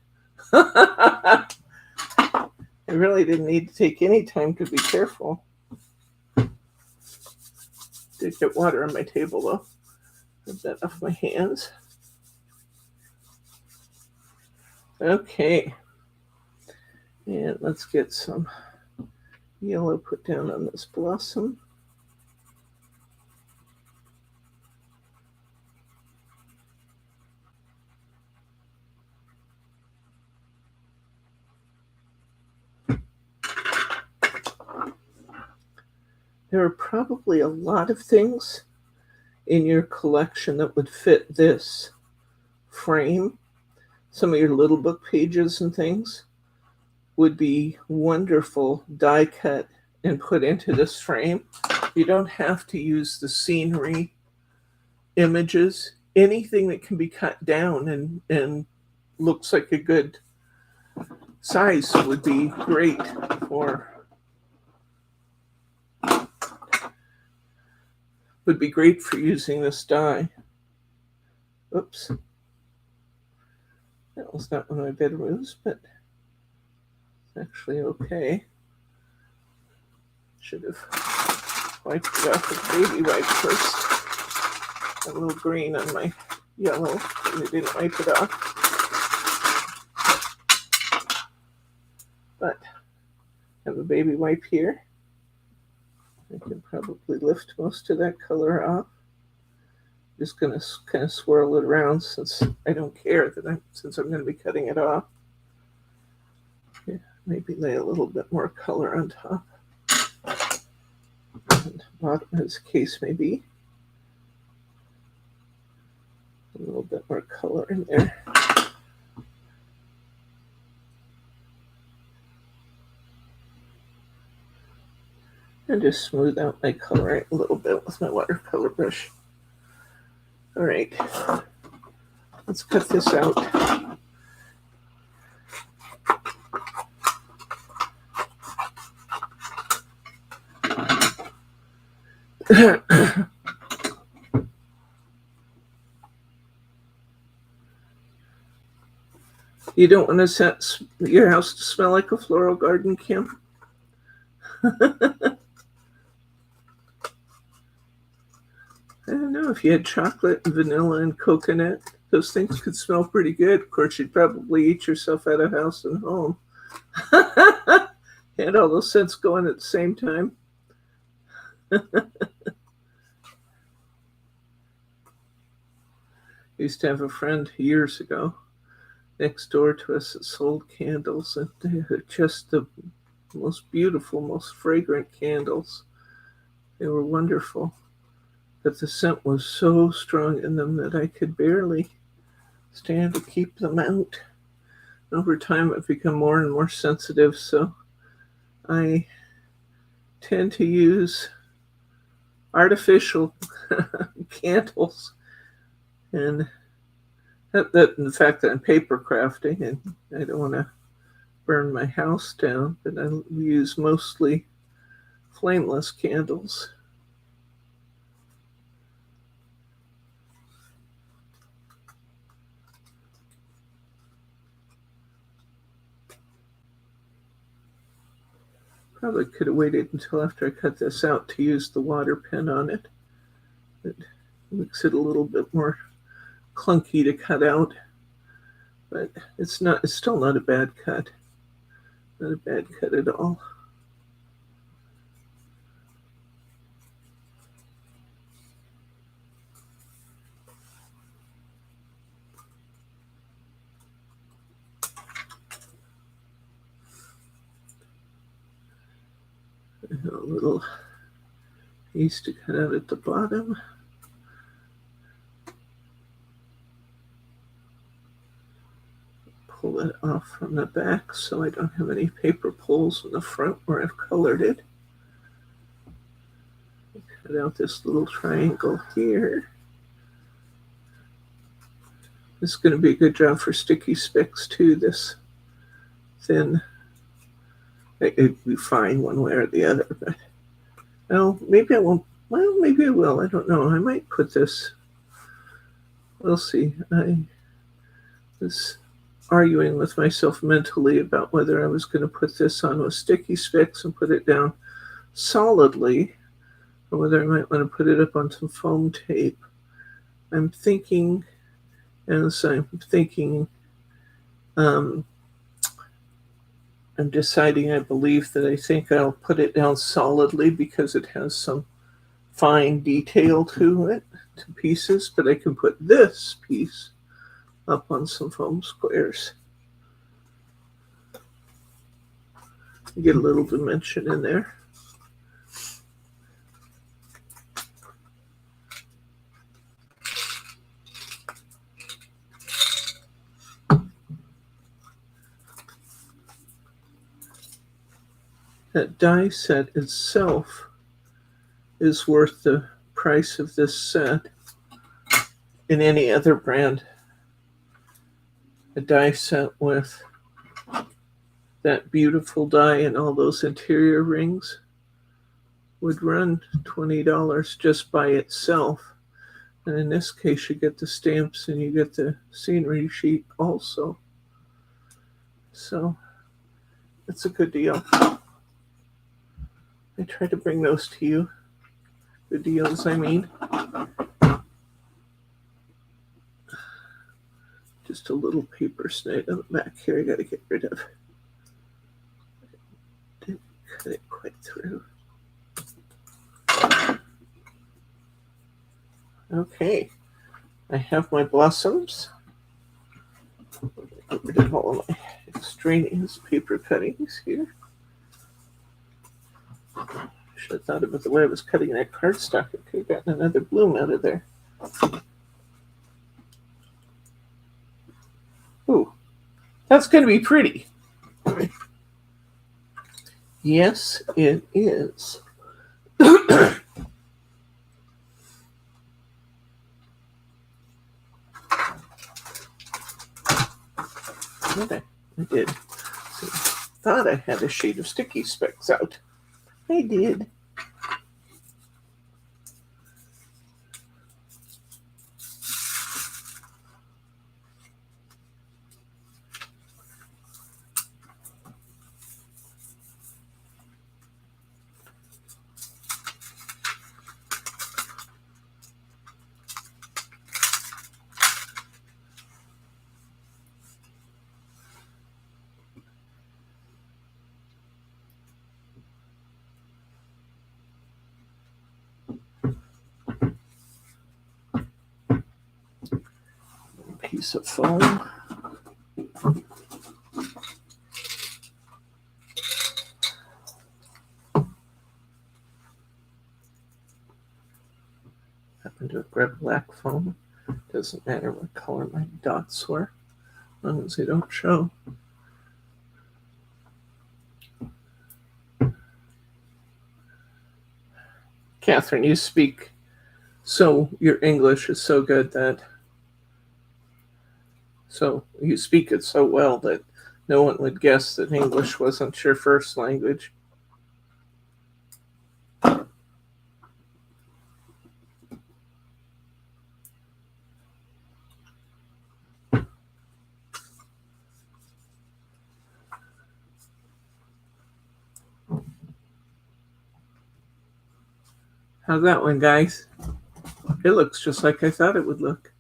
I really didn't need to take any time to be careful. Did get water on my table though. Get that off my hands. Okay. And let's get some yellow put down on this blossom. There are probably a lot of things in your collection that would fit this frame. Some of your little book pages and things would be wonderful die cut and put into this frame. You don't have to use the scenery images. Anything that can be cut down and looks like a good size would be great for using this die. Oops. That was not one of my better moves, but it's actually okay. Should have wiped it off with baby wipe first. A little green on my yellow, and I didn't wipe it off. But I have a baby wipe here. I can probably lift most of that color off. Just going to kind of swirl it around since I don't care since I'm going to be cutting it off. Yeah, maybe lay a little bit more color on top. And bottom, as the case may be. A little bit more color in there. And just smooth out my color a little bit with my watercolor brush. All right, let's cut this out. You don't want to set your house to smell like a floral garden, Kim? I don't know, if you had chocolate and vanilla and coconut, those things could smell pretty good. Of course, you'd probably eat yourself out of house and home. Had all those scents going at the same time. Used to have a friend years ago next door to us that sold candles, and they were just the most beautiful, most fragrant candles. They were wonderful. But the scent was so strong in them that I could barely stand to keep them out. Over time, I've become more and more sensitive, so I tend to use artificial candles. And that in the fact that I'm paper crafting and I don't want to burn my house down, but I use mostly flameless candles. Probably could have waited until after I cut this out to use the water pen on it. It makes it a little bit more clunky to cut out, but it's still not a bad cut. Not a bad cut at all. A little piece to cut out at the bottom. Pull it off from the back so I don't have any paper pulls in the front where I've colored it. Cut out this little triangle here. This is going to be a good job for sticky sticks too, this thin. It'd be fine one way or the other, but well, maybe I won't. Well, maybe I will. I don't know. I might put this. We'll see. I was arguing with myself mentally about whether I was going to put this on with sticky sticks and put it down solidly, or whether I might want to put it up on some foam tape. I'm thinking, I'm deciding, I believe that I think I'll put it down solidly because it has some fine detail to it, to pieces, but I can put this piece up on some foam squares. Get a little dimension in there. That die set itself is worth the price of this set in any other brand. A die set with that beautiful die and all those interior rings would run $20 just by itself. And in this case, you get the stamps and you get the scenery sheet also. So it's a good deal. I try to bring those to you. Good deals, I mean. Just a little paper snag on the back here I got to get rid of. Didn't cut it quite through. Okay, I have my blossoms. Get rid of all of my extraneous paper cuttings here. Should have thought about the way I was cutting that cardstock. I could have gotten another bloom out of there. Ooh, that's going to be pretty. Yes, it is. Okay, I did. So, thought I had a shade of sticky specks out. I did. Piece of foam. Happen to have grabbed black foam. Doesn't matter what color my dots were, as long as they don't show. Catherine, you speak so, your English is so good that, so you speak it so well that no one would guess that English wasn't your first language. How's that one, guys? It looks just like I thought it would look.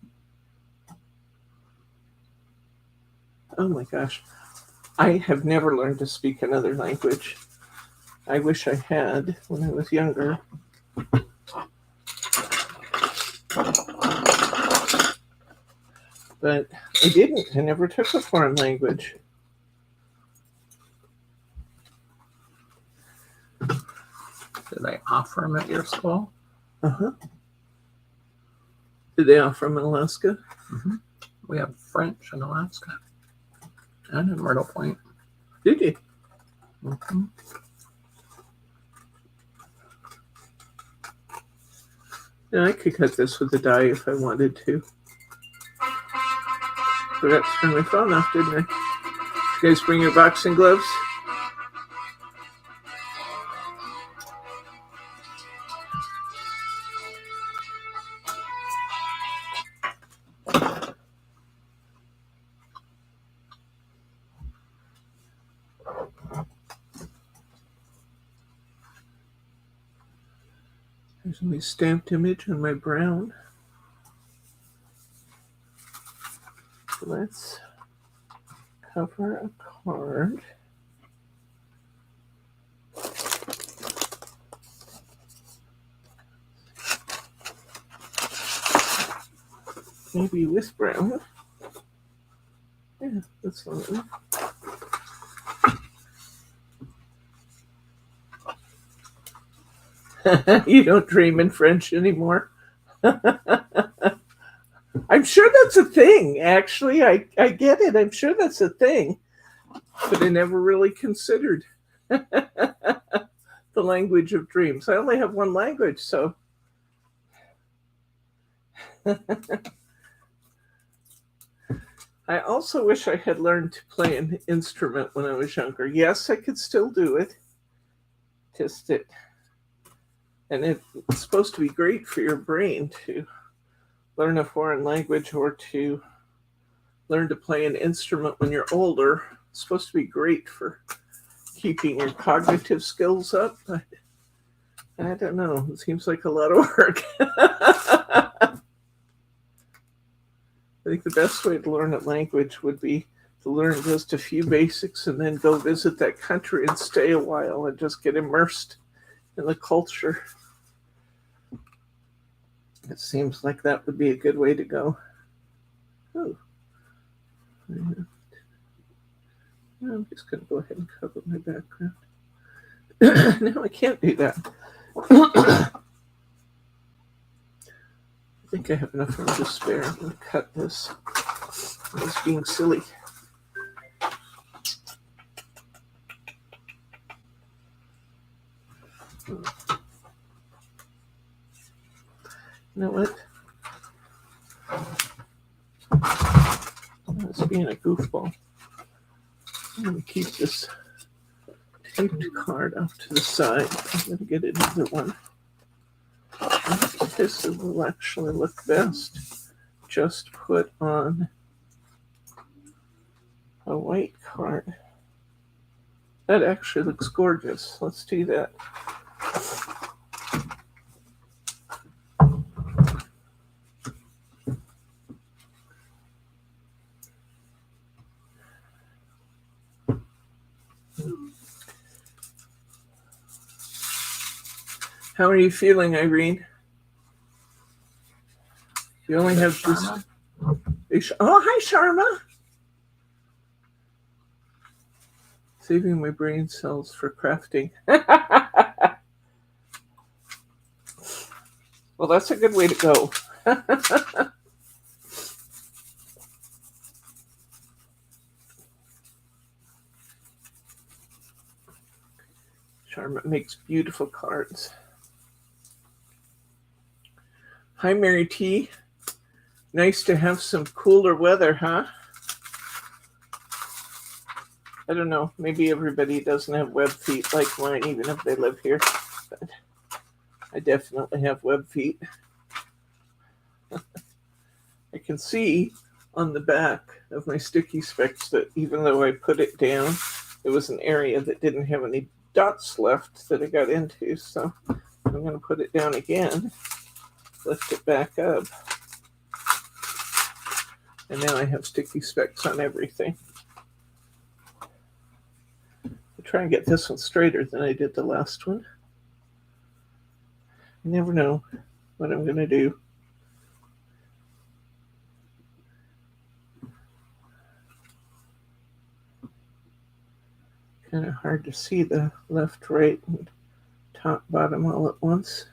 Oh my gosh. I have never learned to speak another language. I wish I had when I was younger. But I didn't. I never took a foreign language. Do they offer them at your school? Uh-huh. Did they offer them in Alaska? Mm-hmm. We have French in Alaska and in Myrtle Point. Did you? Mm-hmm. Yeah, I could cut this with a die if I wanted to. Forgot to turn my phone off, didn't I? You guys bring your boxing gloves? There's my stamped image on my brown. Let's cover a card. Maybe with brown. Yeah, that's not enough. You don't dream in French anymore. I'm sure that's a thing, actually. I get it. I'm sure that's a thing. But I never really considered. the language of dreams. I only have one language, so. I also wish I had learned to play an instrument when I was younger. Yes, I could still do it. Just it. And it's supposed to be great for your brain to learn a foreign language or to learn to play an instrument when you're older. It's supposed to be great for keeping your cognitive skills up, but I don't know. It seems like a lot of work. I think the best way to learn a language would be to learn just a few basics and then go visit that country and stay a while and just get immersed in the culture. It seems like that would be a good way to go. Oh. I'm just going to go ahead and cover my background. No, I can't do that. I think I have enough room to spare. I'm going to cut this. I was being silly. You know what? I was being a goofball. I'm going to keep this taped card off to the side. I'm going to get another one. This will actually look best just put on a white card. That actually looks gorgeous. Let's do that. How are you feeling, Irene? You only have this. Oh, hi, Sharma. Saving my brain cells for crafting. Well, that's a good way to go. Sharma makes beautiful cards. Hi, Mary T. Nice to have some cooler weather, huh? I don't know. Maybe everybody doesn't have web feet like mine, even if they live here. But I definitely have web feet. I can see on the back of my sticky specs that even though I put it down, it was an area that didn't have any dots left that I got into. So I'm going to put it down again, lift it back up. And now I have sticky specks on everything. I'll try and get this one straighter than I did the last one. You never know what I'm going to do. Kind of hard to see the left, right, and top, bottom all at once.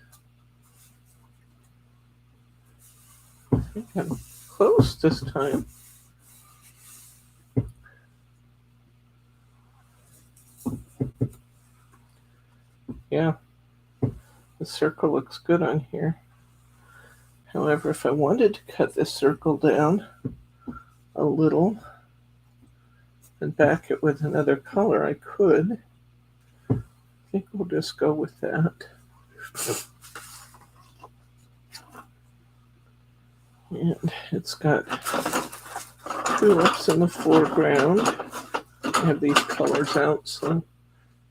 I think I'm close this time. Yeah, the circle looks good on here. However, if I wanted to cut this circle down a little and back it with another color, I could. I think we'll just go with that. And it's got tulips in the foreground. I have these colors out, so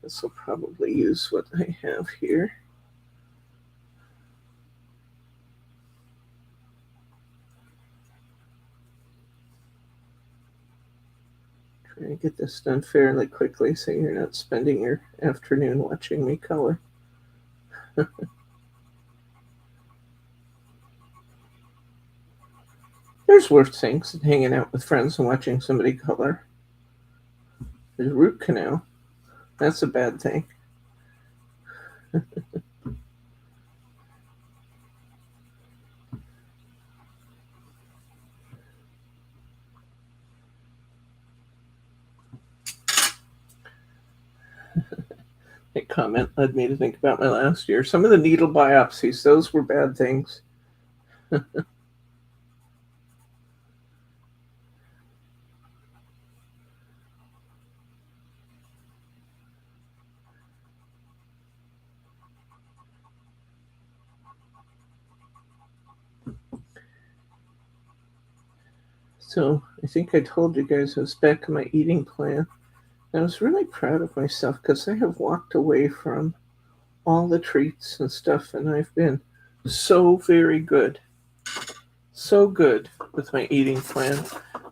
this will probably use what I have here. Try to get this done fairly quickly so you're not spending your afternoon watching me color. There's worse things than hanging out with friends and watching somebody color. There's root canal. That's a bad thing. A comment led me to think about my last year. Some of the needle biopsies, those were bad things. So I think I told you guys I was back on my eating plan. I was really proud of myself because I have walked away from all the treats and stuff, and I've been so very good. So good with my eating plan.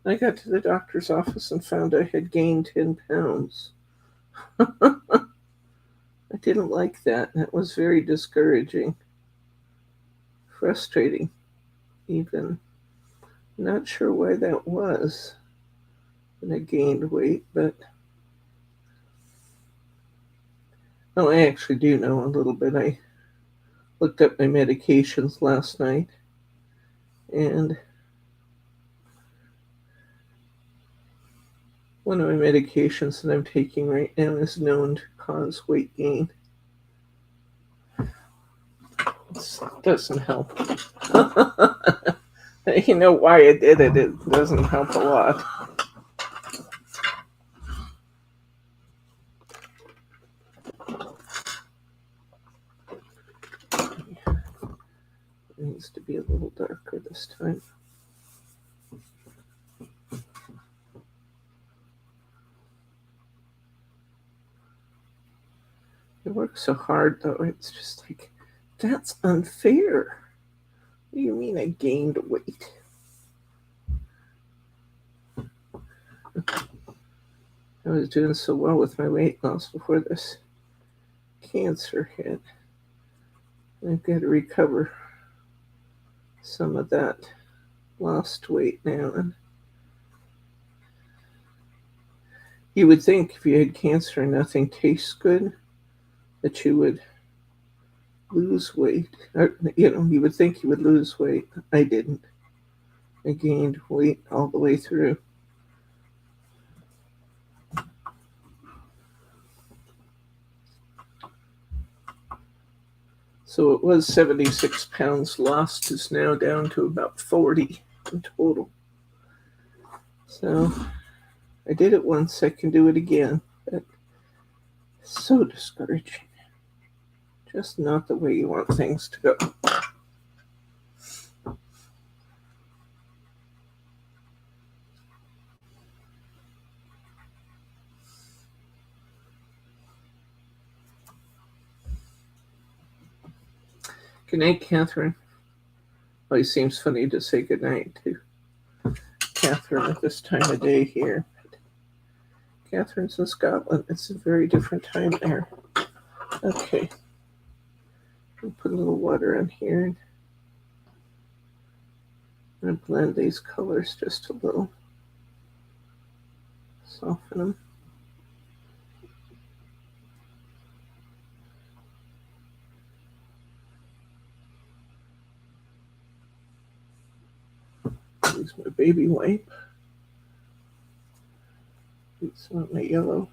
I got to the doctor's office and found I had gained 10 pounds. I didn't like that. That was very discouraging, frustrating, even. Not sure why that was. And I gained weight, but oh, I actually do know a little bit. I looked up my medications last night, and one of my medications that I'm taking right now is known to cause weight gain. This doesn't help. You know why I did it. It doesn't help a lot. It needs to be a little darker this time. I work so hard, though. It's just like, that's unfair. What do you mean I gained weight? I was doing so well with my weight loss before this cancer hit. I've got to recover some of that lost weight now. And you would think if you had cancer and nothing tastes good, that you would lose weight. Or, you would think you would lose weight. I didn't. I gained weight all the way through. So it was 76 pounds lost, is now down to about 40 in total. So I did it once, I can do it again. But it's so discouraging. Just not the way you want things to go. Good night, Catherine. Well, it seems funny to say good night to Catherine at this time of day here. Catherine's in Scotland. It's a very different time there. Okay. I'll put a little water in here. I'm going to blend these colors just a little. Soften them. Use my baby wipe. Use some of my yellow.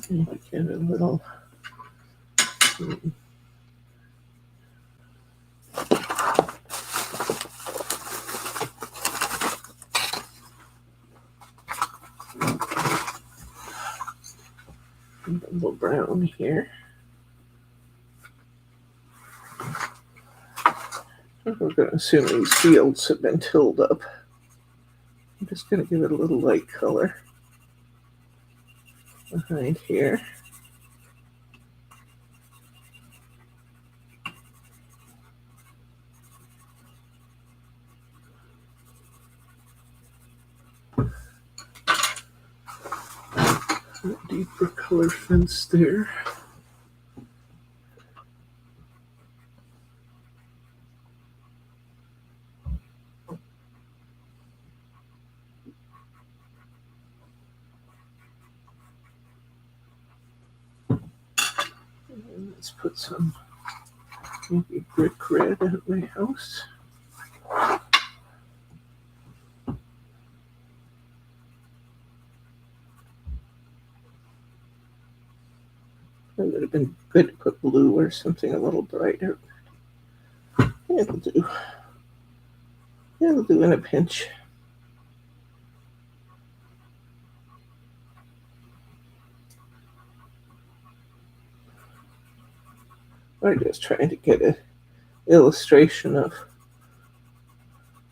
And get a little a little brown here. We're going to assume these fields have been tilled up. I'm just going to give it a little light color behind here. A deeper color fence there. And let's put some maybe brick red at my house. It would have been good to put blue or something a little brighter. It'll do. It'll do in a pinch. I'm just trying to get an illustration of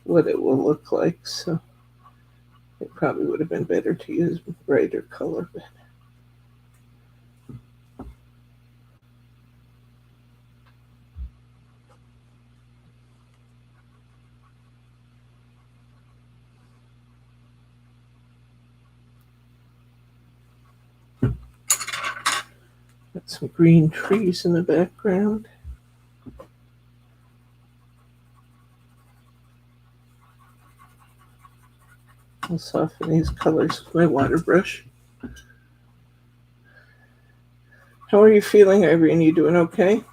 what it will look like, so it probably would have been better to use brighter color. Got some green trees in the background. I'll soften these colors with my water brush. How are you feeling, Irene? You doing okay?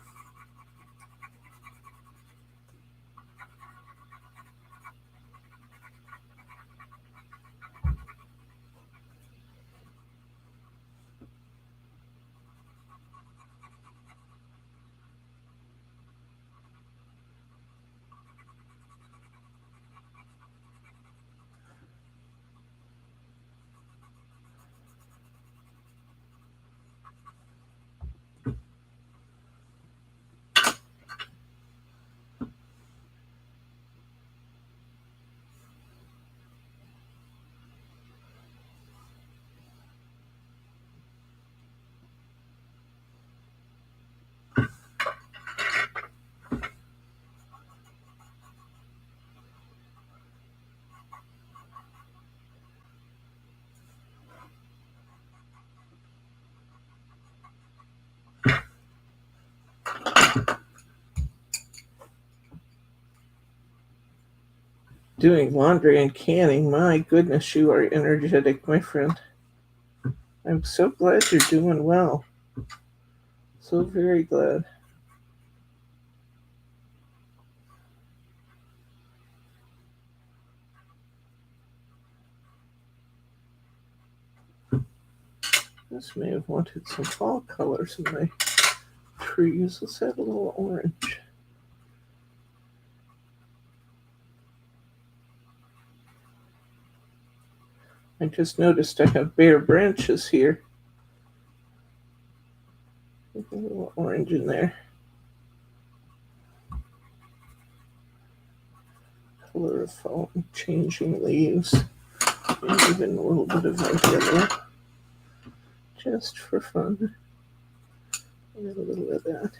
Doing laundry and canning. My goodness, you are energetic, my friend. I'm so glad you're doing well. So very glad. This may have wanted some fall colors in my trees. Let's add a little orange. I just noticed I have bare branches here. A little orange in there. Color of fall, changing leaves. And even a little bit of light yellow. Just for fun. And a little of that.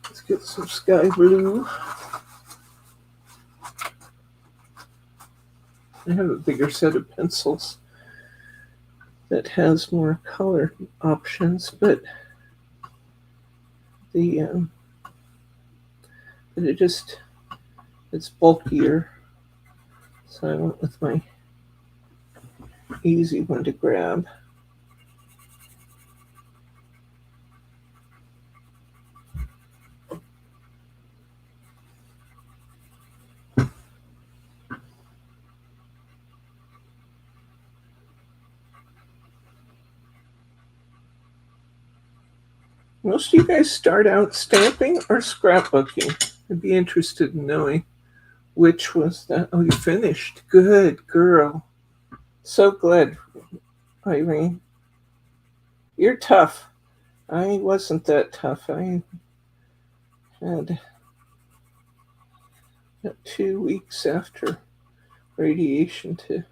Let's get some sky blue. I have a bigger set of pencils that has more color options, but it's bulkier. So I went with my easy one to grab. Most of you guys start out stamping or scrapbooking. I'd be interested in knowing which was that. Oh, you finished. Good girl. So glad, Irene. You're tough. I wasn't that tough. I had 2 weeks after radiation to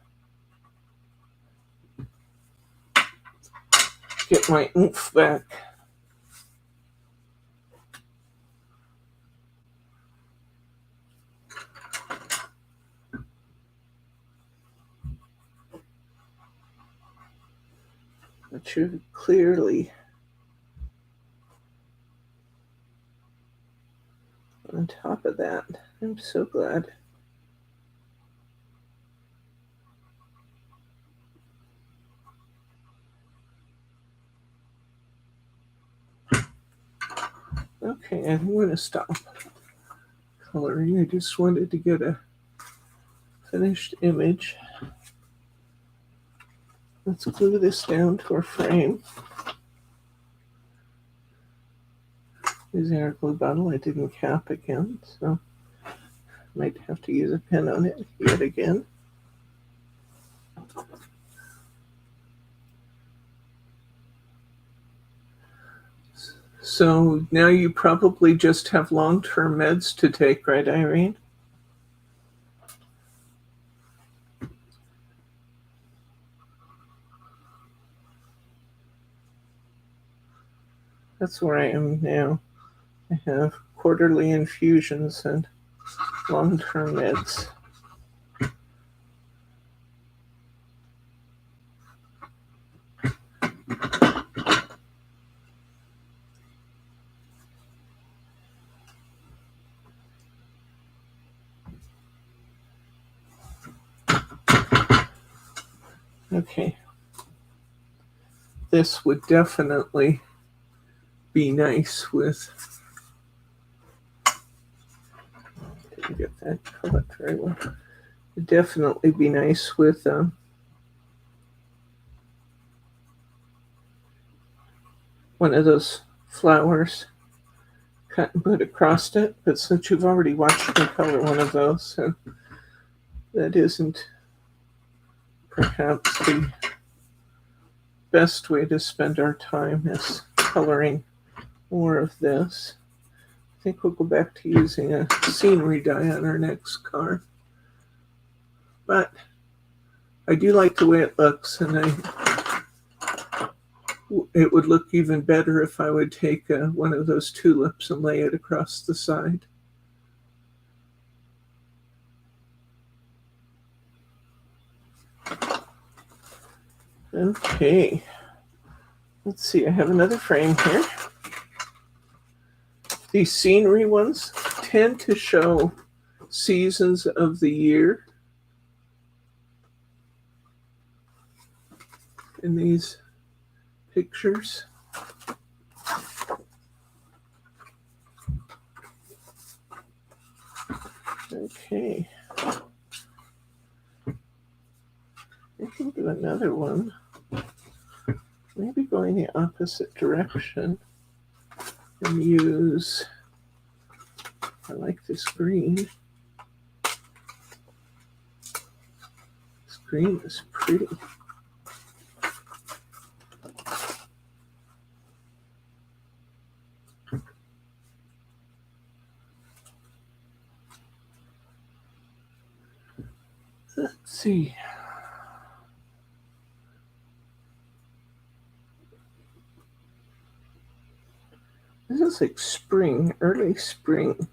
get my oomph back. But you're clearly on top of that. I'm so glad. Okay, I'm going to stop coloring. I just wanted to get a finished image. Let's glue this down to our frame. Using our glue bottle, I didn't cap again, so might have to use a pen on it yet again. So now you probably just have long-term meds to take, right, Irene? That's where I am now. I have quarterly infusions and long-term meds. Okay. This would definitely be nice with, didn't get that color very well. It'd definitely be nice with one of those flowers cut and put across it, but since you've already watched me color one of those, and that isn't perhaps the best way to spend our time is coloring more of this. I think we'll go back to using a scenery die on our next card. But I do like the way it looks, and it would look even better if I would take one of those tulips and lay it across the side. Okay, let's see, I have another frame here. These scenery ones tend to show seasons of the year in these pictures. Okay. I can do another one. Maybe going the opposite direction and use, I like this green. This green is pretty. Let's see. This is like spring, early spring.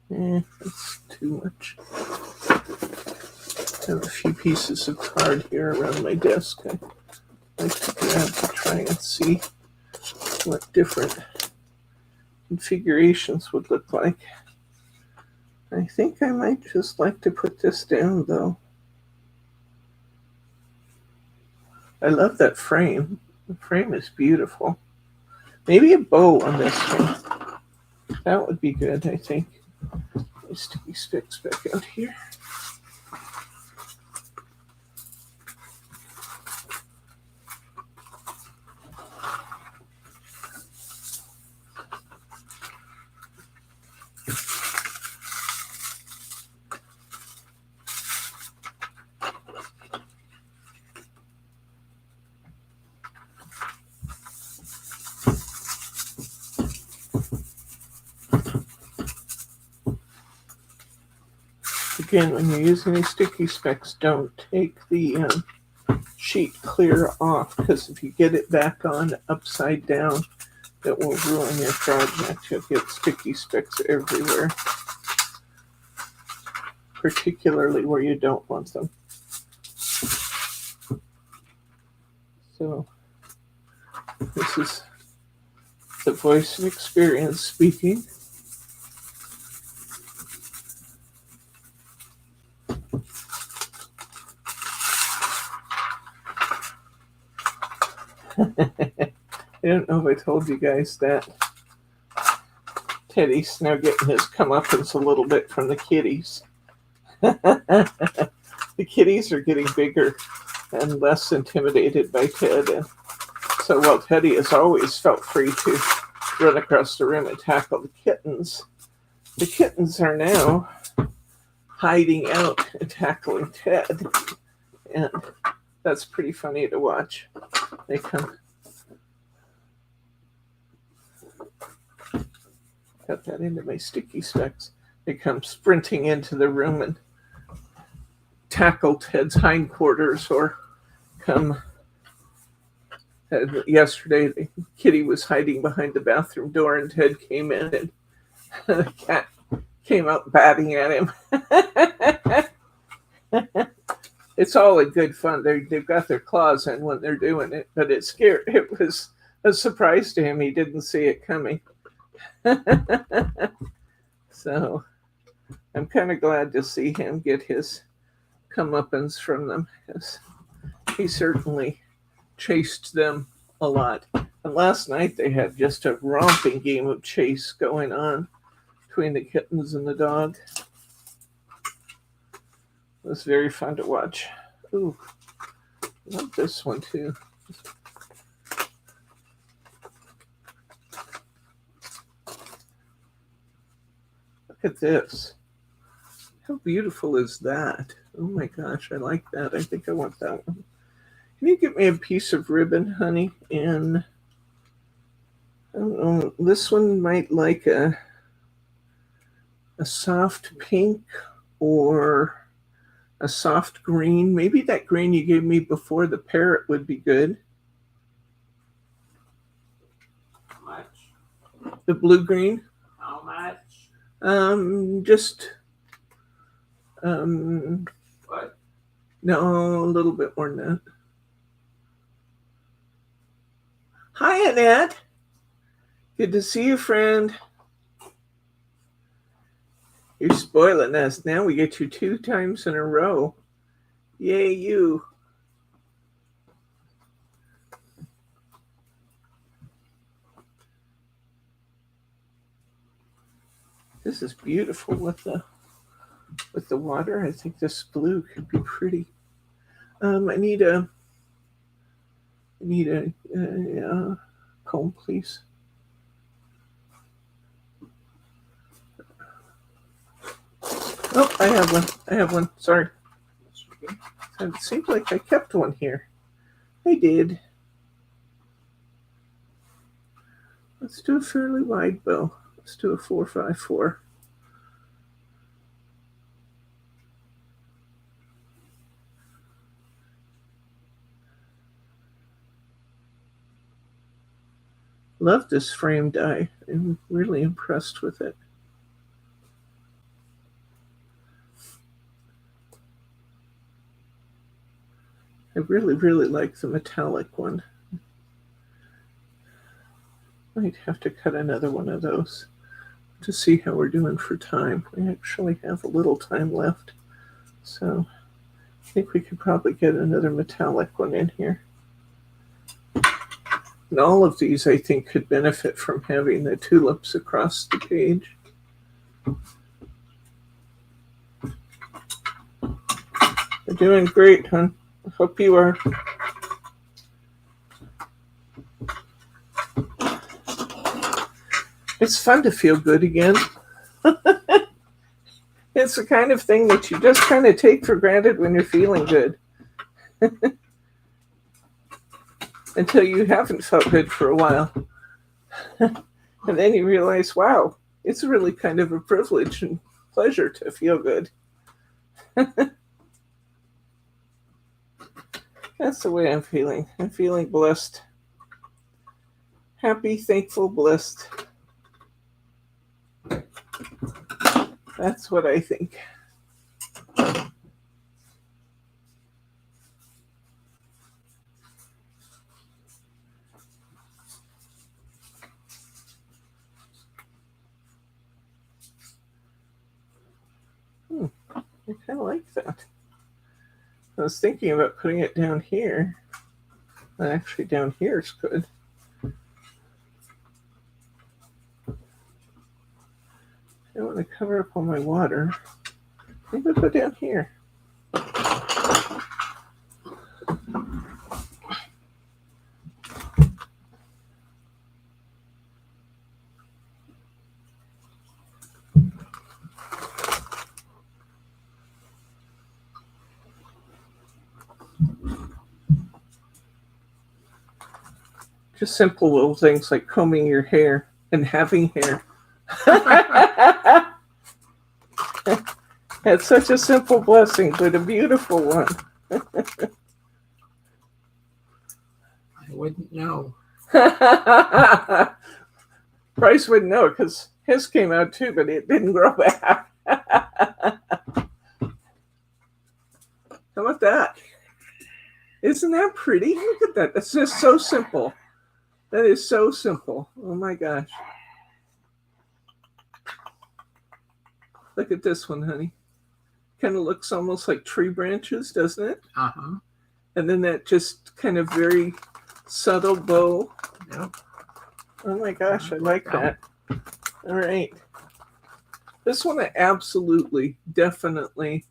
That's too much. I have a few pieces of card here around my desk I like to grab to try and see what different configurations would look like. I think I might just like to put this down though. I love that frame. The frame is beautiful. Maybe a bow on this one. That would be good, I think. My sticky sticks back out here. Again, when you're using these sticky specs, don't take the sheet clear off, because if you get it back on upside down, it will ruin your project. You'll get sticky specks everywhere, particularly where you don't want them. So this is the voice of experience speaking. I don't know if I told you guys that Teddy's now getting his comeuppance a little bit from the kitties. The kitties are getting bigger and less intimidated by Ted, and so while Teddy has always felt free to run across the room and tackle the kittens are now hiding out and tackling Ted, and that's pretty funny to watch. They come. Got that into my sticky specs. They come sprinting into the room and tackle Ted's hindquarters, or come. Yesterday, the kitty was hiding behind the bathroom door, and Ted came in, and the cat came out batting at him. It's all in good fun. They've got their claws in when they're doing it, but it was a surprise to him. He didn't see it coming. So I'm kind of glad to see him get his comeuppance from them, because he certainly chased them a lot. And last night they had just a romping game of chase going on between the kittens and the dog. It was very fun to watch. Ooh, love this one too. Look at this. How beautiful is that? Oh my gosh, I like that. I think I want that one. Can you get me a piece of ribbon, honey? And I don't know, this one might like a soft pink or a soft green. Maybe that green you gave me before the parrot would be good. How much? The blue green. How much? Just What? no, a little bit more than that. Hi, Annette. Good to see you, friend. You're spoiling us. Now we get you 2 times in a row. Yay, you. This is beautiful with the water. I think this blue could be pretty. I need a comb, please. Oh, I have one. Sorry. It seems like I kept one here. I did. Let's do a fairly wide bow. Let's do a 4-5-4. Love this frame die. I'm really impressed with it. I really, really like the metallic one. Might have to cut another one of those to see how we're doing for time. We actually have a little time left, so I think we could probably get another metallic one in here. And all of these, I think, could benefit from having the tulips across the page. You're doing great, hon. I hope you are. It's fun to feel good again. It's the kind of thing that you just kind of take for granted when you're feeling good. Until you haven't felt good for a while. And then you realize, wow, it's really kind of a privilege and pleasure to feel good. That's the way I'm feeling. I'm feeling blessed. Happy, thankful, blessed. That's what I think. I kind of like that. I was thinking about putting it down here. But actually down here is good. I don't want to cover up all my water. Maybe I'll go down here. Just simple little things like combing your hair and having hair. It's such a simple blessing, but a beautiful one. I wouldn't know. Bryce wouldn't know because his came out too, but it didn't grow back. How about that? Isn't that pretty? Look at that. That's just so simple. That is so simple. Oh my gosh. Look at this one, honey. Kind of looks almost like tree branches, doesn't it? Uh-huh. And then that just kind of very subtle bow. Yep. Oh my gosh, I like that. All right. This one I absolutely, definitely,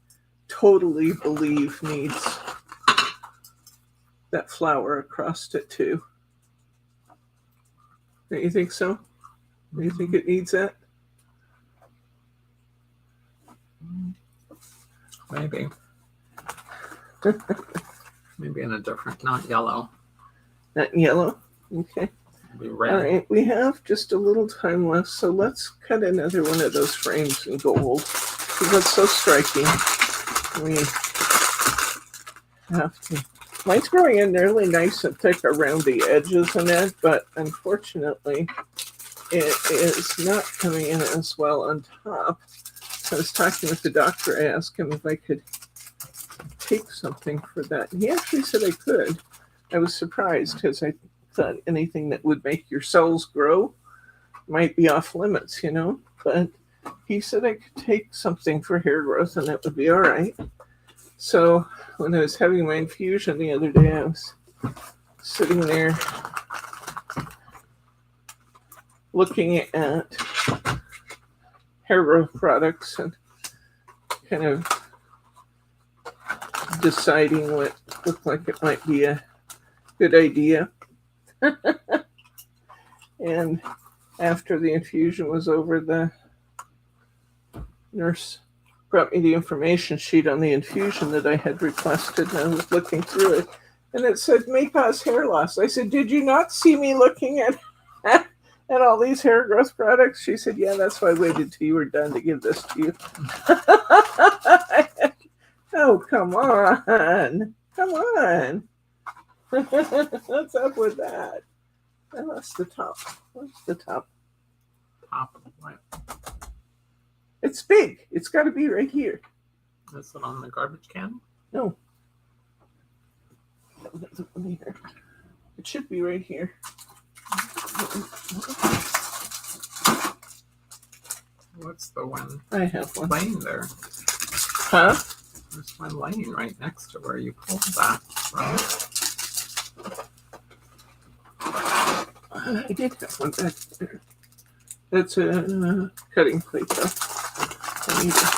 totally believe needs that flower across it too. Don't you think so? Do you think it needs that? Maybe. Maybe in a different, not yellow. Not yellow? Okay. Maybe red. All right, we have just a little time left, so let's cut another one of those frames in gold because that's so striking. We have to. Mine's growing in really nice and thick around the edges and that, but unfortunately, it is not coming in as well on top. I was talking with the doctor. I asked him if I could take something for that. And he actually said I could. I was surprised because I thought anything that would make your cells grow might be off limits, you know. But he said I could take something for hair growth and that would be all right. So when I was having my infusion the other day, I was sitting there looking at hair growth products and kind of deciding what looked like it might be a good idea. And after the infusion was over, the nurse brought me the information sheet on the infusion that I had requested, and I was looking through it, and it said may cause hair loss. I said, did you not see me looking at all these hair growth products? She said, yeah, that's why I waited till you were done to give this to you. Oh, come on. Come on. What's up with that? I lost the top. What's the top? Top of what? It's big. It's got to be right here. Is it on the garbage can? No. It should be right here. What's the one I have one. laying there? Huh? There's one laying right next to where you pulled that from. I did have one back there. That's a cutting plate, though. I need it.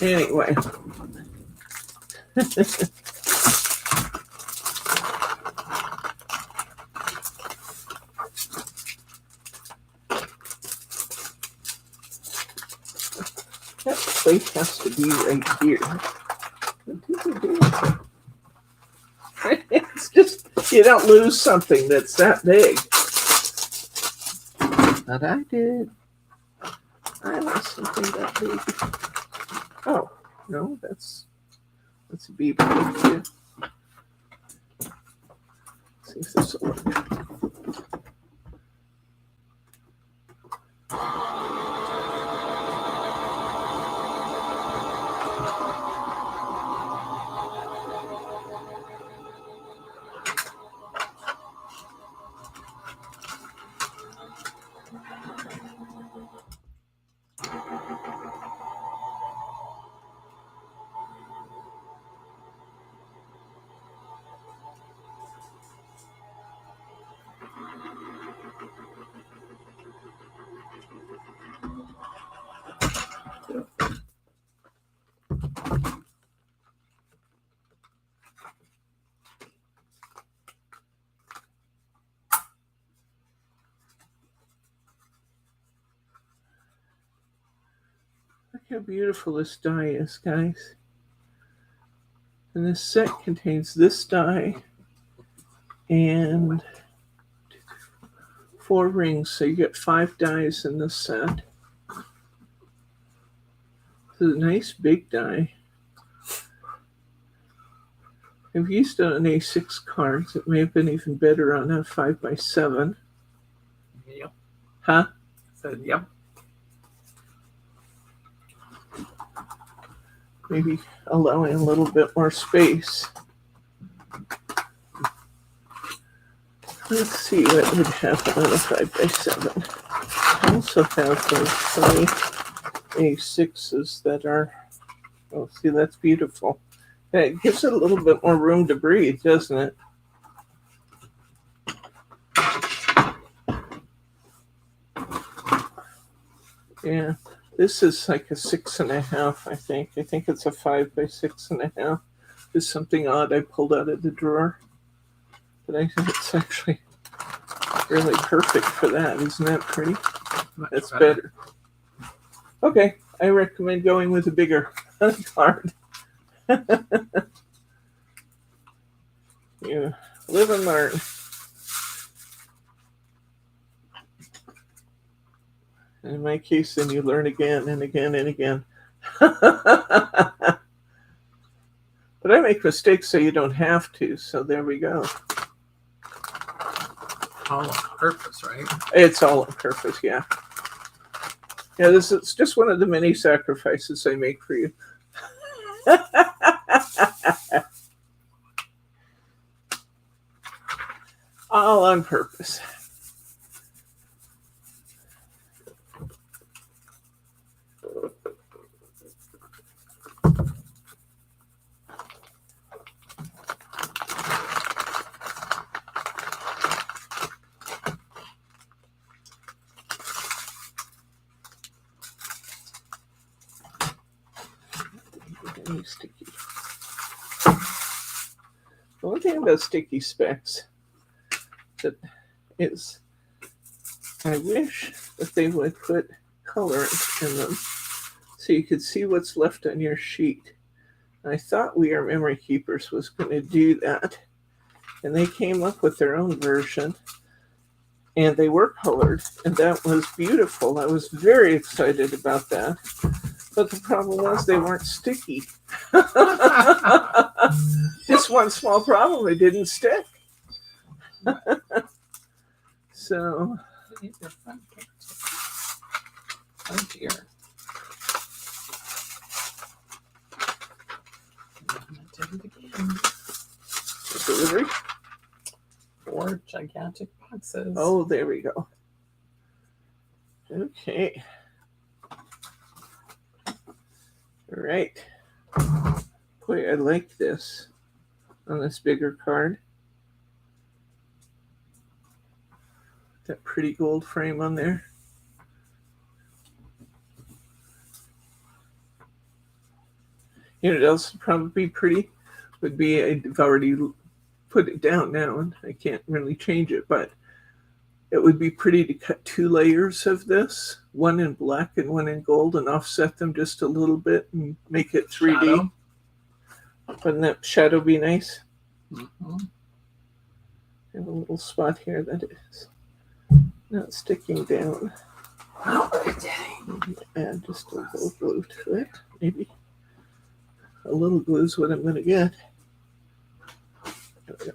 Anyway. That plate has to be right here. It's just, you don't lose something that's that big. But I did. I lost something that big. Oh, no, that's a beaver plate too. See if this will work. how beautiful this die is, guys. And this set contains this die and 4 rings, so you get 5 dies in this set. It's a nice big die. I've used it on A6 cards. It may have been even better on a 5x7. Yep. Huh? Said yep. Maybe allowing a little bit more space. Let's see what would happen on a 5x7. I also have those 3 A6s that are, oh, see, that's beautiful. It gives it a little bit more room to breathe, doesn't it? Yeah, this is like a 6.5, I think. I think it's a 5x6.5. There's something odd I pulled out of the drawer. But I think it's actually really perfect for that. Isn't that pretty? That's better. Okay, I recommend going with a bigger card. You live and learn. In my case, then you learn again and again and again. But I make mistakes so you don't have to, so there we go. All on purpose, right? It's all on purpose, yeah. Yeah, this is just one of the many sacrifices I make for you. All on purpose. Sticky. The one thing about sticky specs that is, I wish that they would put colorant in them so you could see what's left on your sheet. I thought We Are Memory Keepers was going to do that, and they came up with their own version, and they were colored, and that was beautiful. I was very excited about that. But the problem was they weren't sticky. Just one small problem, they didn't stick. So, oh dear. I did it again. Delivery? 4 gigantic boxes. Oh, there we go. Okay. All right. Boy, I like this on this bigger card. That pretty gold frame on there. You know what else would probably be pretty? Would be, I've already put it down now and I can't really change it, but it would be pretty to cut 2 layers of this, one in black and one in gold, and offset them just a little bit and make it 3D. Shadow. Wouldn't that shadow be nice? Mm-hmm. I have a little spot here that is not sticking down. Oh, dang. Add just a little glue to it. Maybe a little glue is what I'm going to get. There we go.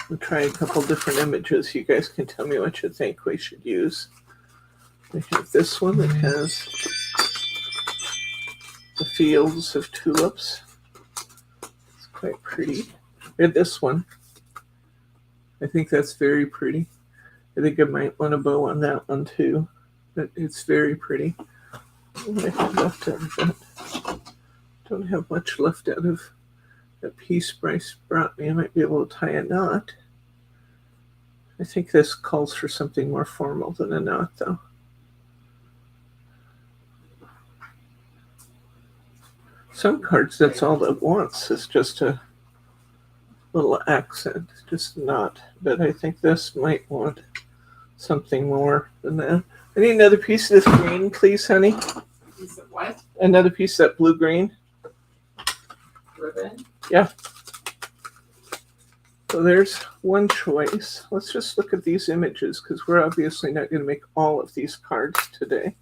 We'll try a couple different images. You guys can tell me what you think we should use. We have this one that has the fields of tulips. It's quite pretty. We have this one. I think that's very pretty. I think I might want a bow on that one too, but it's very pretty. What do I have left out of that? Don't have much left out of that piece Bryce brought me. I might be able to tie a knot. I think this calls for something more formal than a knot, though. Some cards, that's all it wants, is just a little accent, just a knot. But I think this might want something more than that. I need another piece of this green, please, honey. Piece of what? Another piece of that blue-green. Ribbon? Yeah. So there's one choice. Let's just look at these images because we're obviously not going to make all of these cards today.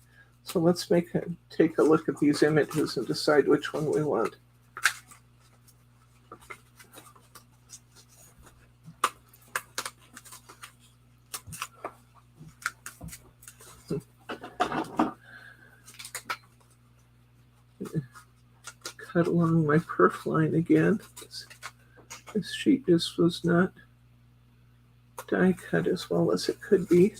So let's take a look at these images and decide which one we want. Cut along my perf line again. This sheet just was not die cut as well as it could be.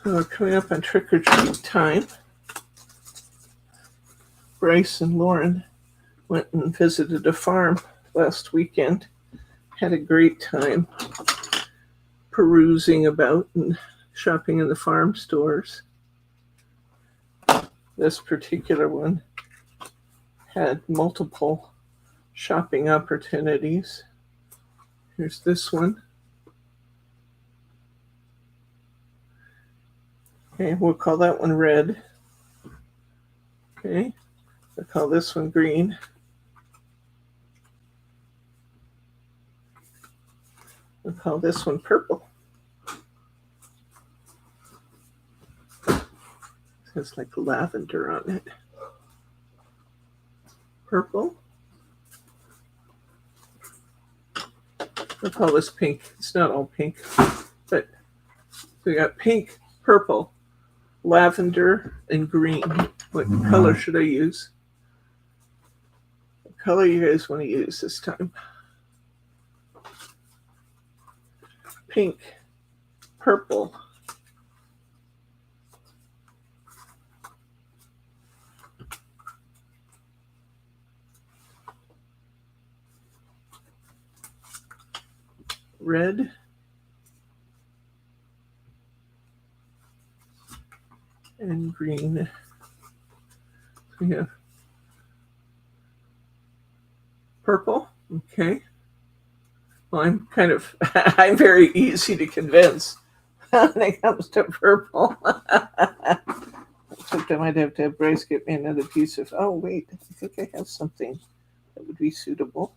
We're coming up on trick or treat time. Bryce and Lauren went and visited a farm last weekend. Had a great time perusing about and shopping in the farm stores. This particular one had multiple shopping opportunities. Here's this one. Okay, we'll call that one red. Okay, we'll call this one green. We'll call this one purple. It's like lavender on it. Purple. We'll call this pink. It's not all pink, but we got pink, purple, lavender, and green. What color should I use? What color you guys want to use this time? Pink, purple, red, and green. We have purple. Okay. Well, I'm very easy to convince when it comes to purple. Except I might have to have Bryce get me another piece of, oh wait, I think I have something that would be suitable.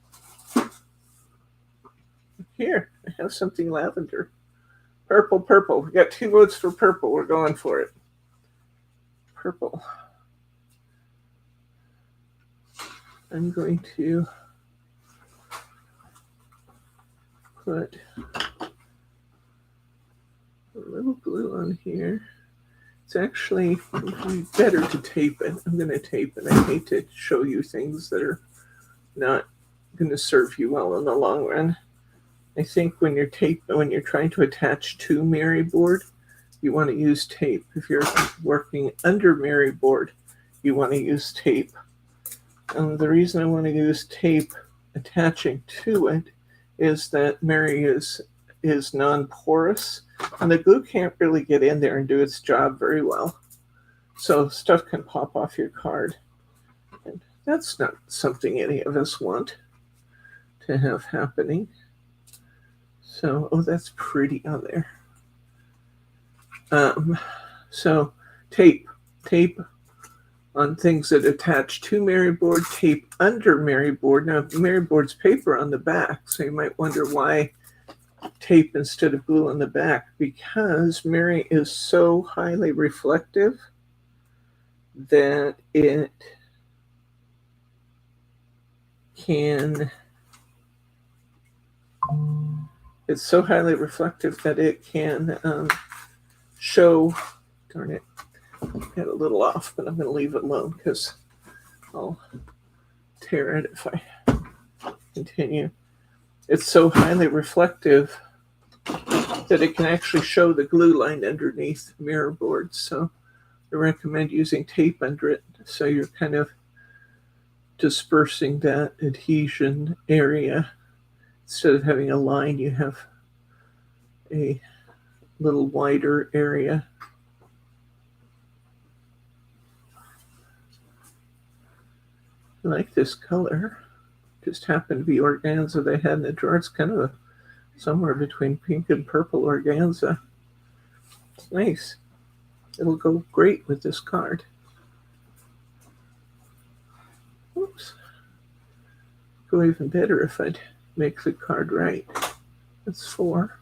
Here, I have something lavender. Purple, purple. We got 2 votes for purple. We're going for it. Purple. I'm going to put a little glue on here. It's actually better to tape it. I'm going to tape it. I hate to show you things that are not going to serve you well in the long run. I think when you're trying to attach to Mary board, you want to use tape. If you're working under Mary board, you want to use tape. And the reason I want to use tape attaching to it is that Mary is non-porous, and the glue can't really get in there and do its job very well. So stuff can pop off your card. And that's not something any of us want to have happening. So, oh, that's pretty on there. So tape on things that attach to Mary board, tape under Mary board. Now, Mary board's paper on the back, so you might wonder why tape instead of glue on the back, because Mary is so highly reflective that it can, it's so highly reflective that it can show, darn it, got a little off, but I'm going to leave it alone because I'll tear it if I continue. it's so highly reflective that it can actually show the glue line underneath the mirror board. So I recommend using tape under it so you're kind of dispersing that adhesion area. Instead of having a line, you have a little wider area. I like this color. Just happened to be organza they had in the drawer. It's kind of somewhere between pink and purple organza. It's nice. It'll go great with this card. Oops. Go even better if I'd make the card right. That's 4.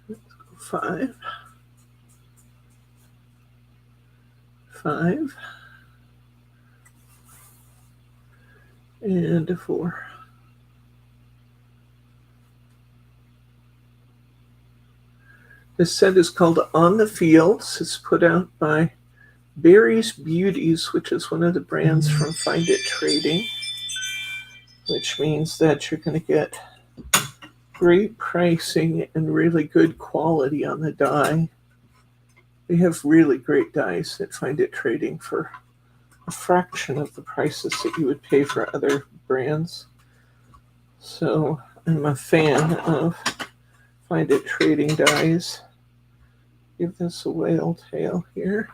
Let's go 5. 5. And a 4. This set is called On the Fields. It's put out by Berries Beauties, which is one of the brands from Find It Trading, which means that you're going to get great pricing and really good quality on the dye. They have really great dyes that Find It Trading for a fraction of the prices that you would pay for other brands. So I'm a fan of Find It Trading dyes. Give this a whale tail here.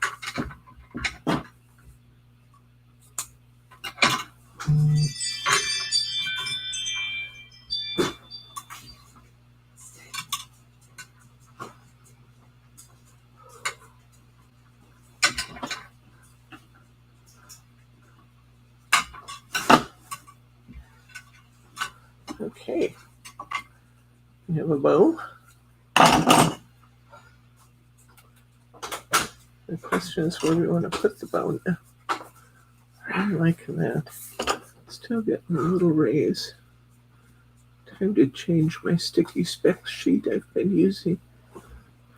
Okay. We have a bow. The question is where we want to put the bow now. I'm liking that. Still getting a little raise. Time to change my sticky specs sheet. I've been using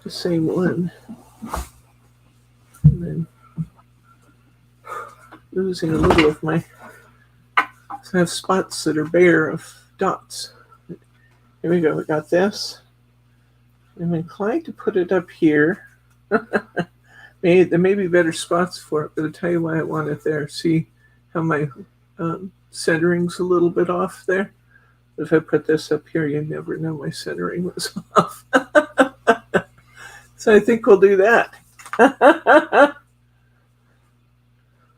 the same one. And then losing a little of my... So I have spots that are bare of dots. Here we go. We got this. I'm inclined to put it up here. There may be better spots for it, but I'll tell you why I want it there. See how my centering's a little bit off there? If I put this up here, you never know my centering was off. So I think we'll do that. I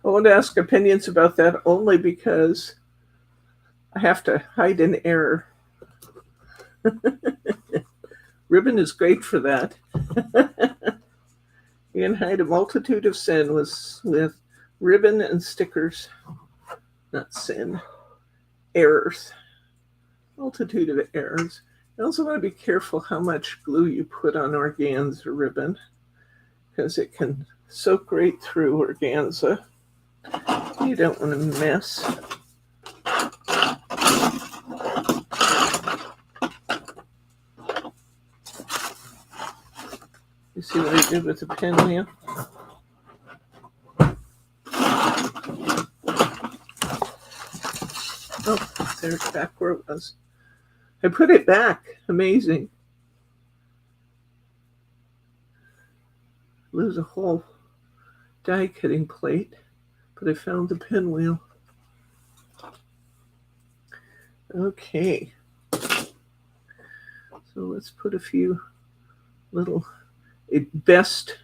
want to ask opinions about that only because I have to hide an error. Ribbon is great for that. You can hide a multitude of sin with ribbon and stickers. Not sin, errors. Multitude of errors. You also want to be careful how much glue you put on organza ribbon because it can soak right through organza. You don't want to mess. You see what I did with the pinwheel? Oh, there's back where it was. I put it back. Amazing. Lose a whole die cutting plate, but I found the pinwheel. Okay. So let's put a few little... Best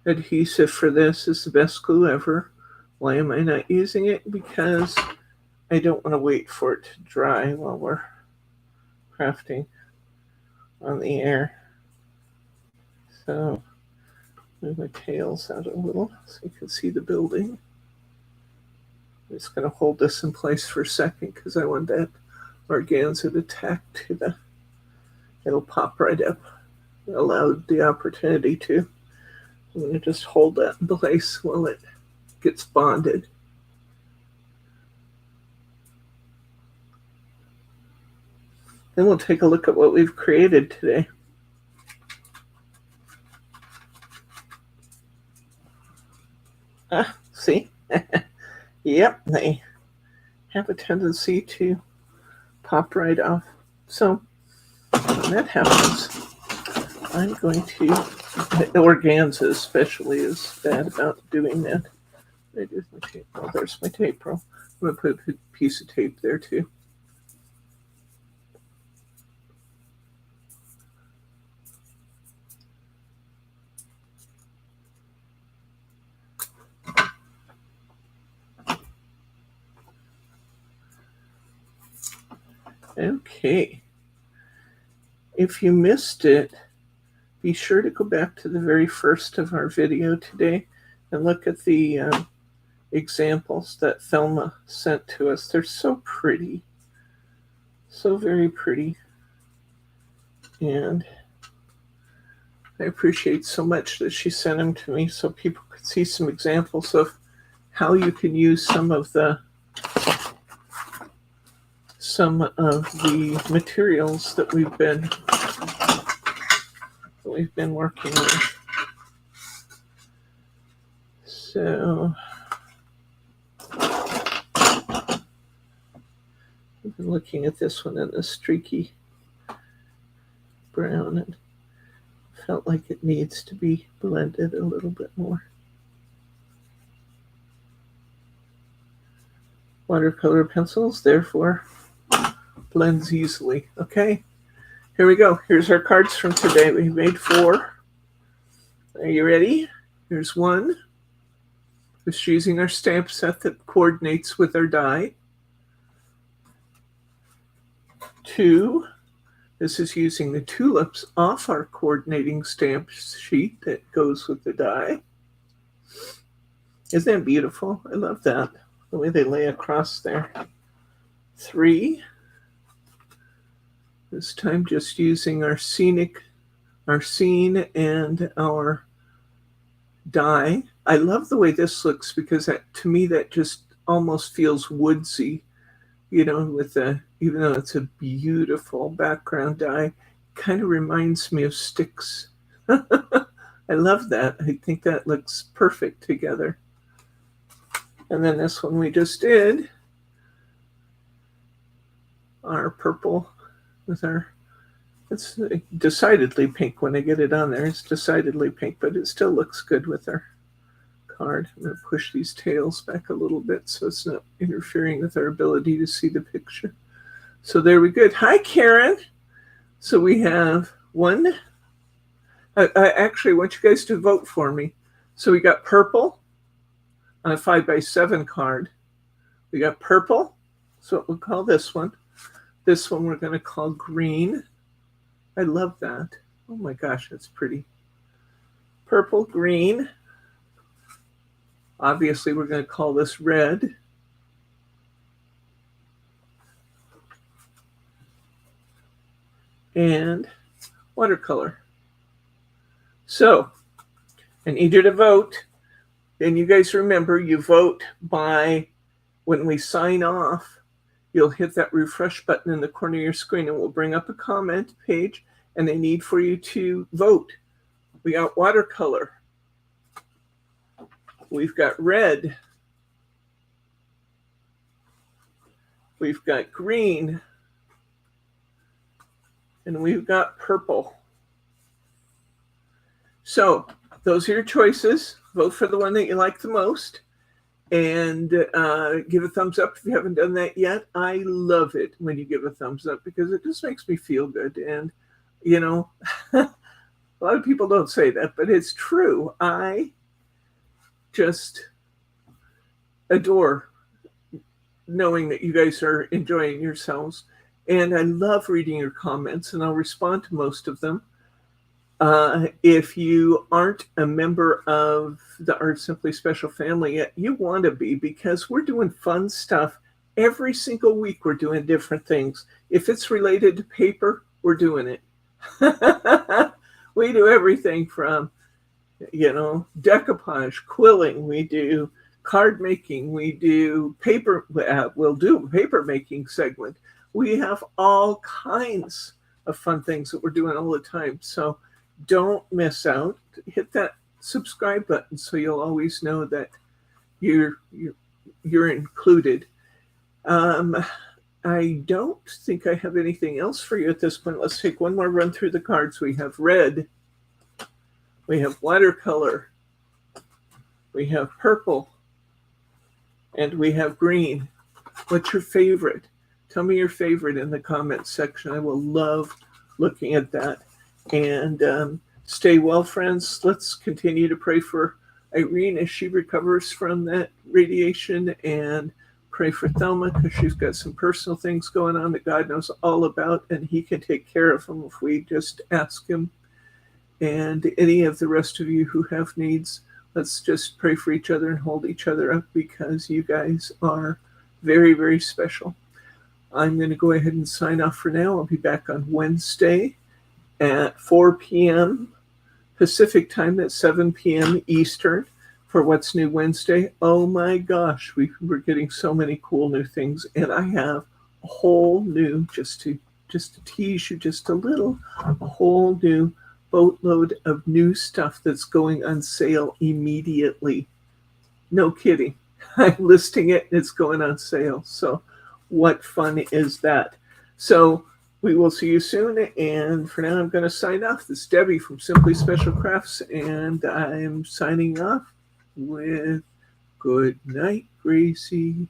adhesive for this is the best glue ever. Why am I not using it? Because I don't want to wait for it to dry while we're crafting on the air. So move my tails out a little so you can see the building. I'm just going to hold this in place for a second because I want that organza to tack to the... It'll pop right up. Allowed the opportunity to. I'm going to just hold that in place while it gets bonded. Then we'll take a look at what we've created today. See? Yep, they have a tendency to pop right off. So when that happens, I'm going to, organza especially is bad about doing that. There's my tape. Oh, there's my tape roll. I'm going to put a piece of tape there too. Okay. If you missed it, be sure to go back to the very first of our video today and look at the examples that Thelma sent to us. They're so pretty. So very pretty. And I appreciate so much that she sent them to me so people could see some examples of how you can use some of the materials that we've been working with. So I've been looking at this one in the streaky brown and felt like it needs to be blended a little bit more. Watercolor pencils, therefore, blends easily. Okay, here we go. Here's our cards from today. We made 4. Are you ready? Here's 1. Just using our stamp set that coordinates with our die. 2. This is using the tulips off our coordinating stamp sheet that goes with the die. Isn't that beautiful? I love that, the way they lay across there. 3. This time just using our scene and our die. I love the way this looks because to me that just almost feels woodsy, with even though it's a beautiful background die, kind of reminds me of sticks. I love that. I think that looks perfect together. And then this one we just did, our purple with it's decidedly pink when I get it on there. It's decidedly pink, but it still looks good with our card. I'm going to push these tails back a little bit so it's not interfering with our ability to see the picture. So there we go. Hi, Karen. So we have 1. I actually want you guys to vote for me. So we got purple on a 5x7 card. We got purple. So we'll call this one. This one we're going to call green. I love that. Oh my gosh, that's pretty. Purple, green. Obviously, we're going to call this red. And watercolor. So, I need you to vote. And you guys remember, you vote by, when we sign off, you'll hit that refresh button in the corner of your screen and we'll bring up a comment page and I need for you to vote. We got watercolor. We've got red. We've got green. And we've got purple. So those are your choices. Vote for the one that you like the most. And give a thumbs up if you haven't done that yet. I love it when you give a thumbs up because it just makes me feel good. And, a lot of people don't say that, but it's true. I just adore knowing that you guys are enjoying yourselves. And I love reading your comments, and I'll respond to most of them. If you aren't a member of the Art Simply Special family yet, you want to be, because we're doing fun stuff. Every single week we're doing different things. If it's related to paper, we're doing it. We do everything from, decoupage, quilling, we do card making, we do paper, we'll do a paper making segment. We have all kinds of fun things that we're doing all the time. So don't miss out. Hit that subscribe button so you'll always know that you're included. I don't think I have anything else for you at this point. Let's take one more run through the cards. We have red, we have watercolor, we have purple, and we have green. What's your favorite? Tell me your favorite in the comments section. I will love looking at that. And stay well, friends. Let's continue to pray for Irene as she recovers from that radiation, and pray for Thelma because she's got some personal things going on that God knows all about, and he can take care of them if we just ask him. And any of the rest of you who have needs, let's just pray for each other and hold each other up, because you guys are very, very special. I'm going to go ahead and sign off for now. I'll be back on Wednesday at 4 p.m. Pacific time, at 7 p.m. Eastern for What's New Wednesday. Oh my gosh, we're getting so many cool new things, and I have a whole new, just to tease you just a little, a whole new boatload of new stuff that's going on sale immediately. No kidding. I'm listing it and it's going on sale. So what fun is that? So we will see you soon. And for now, I'm going to sign off. This is Debbie from Simply Special Crafts, and I'm signing off with good night, Gracie.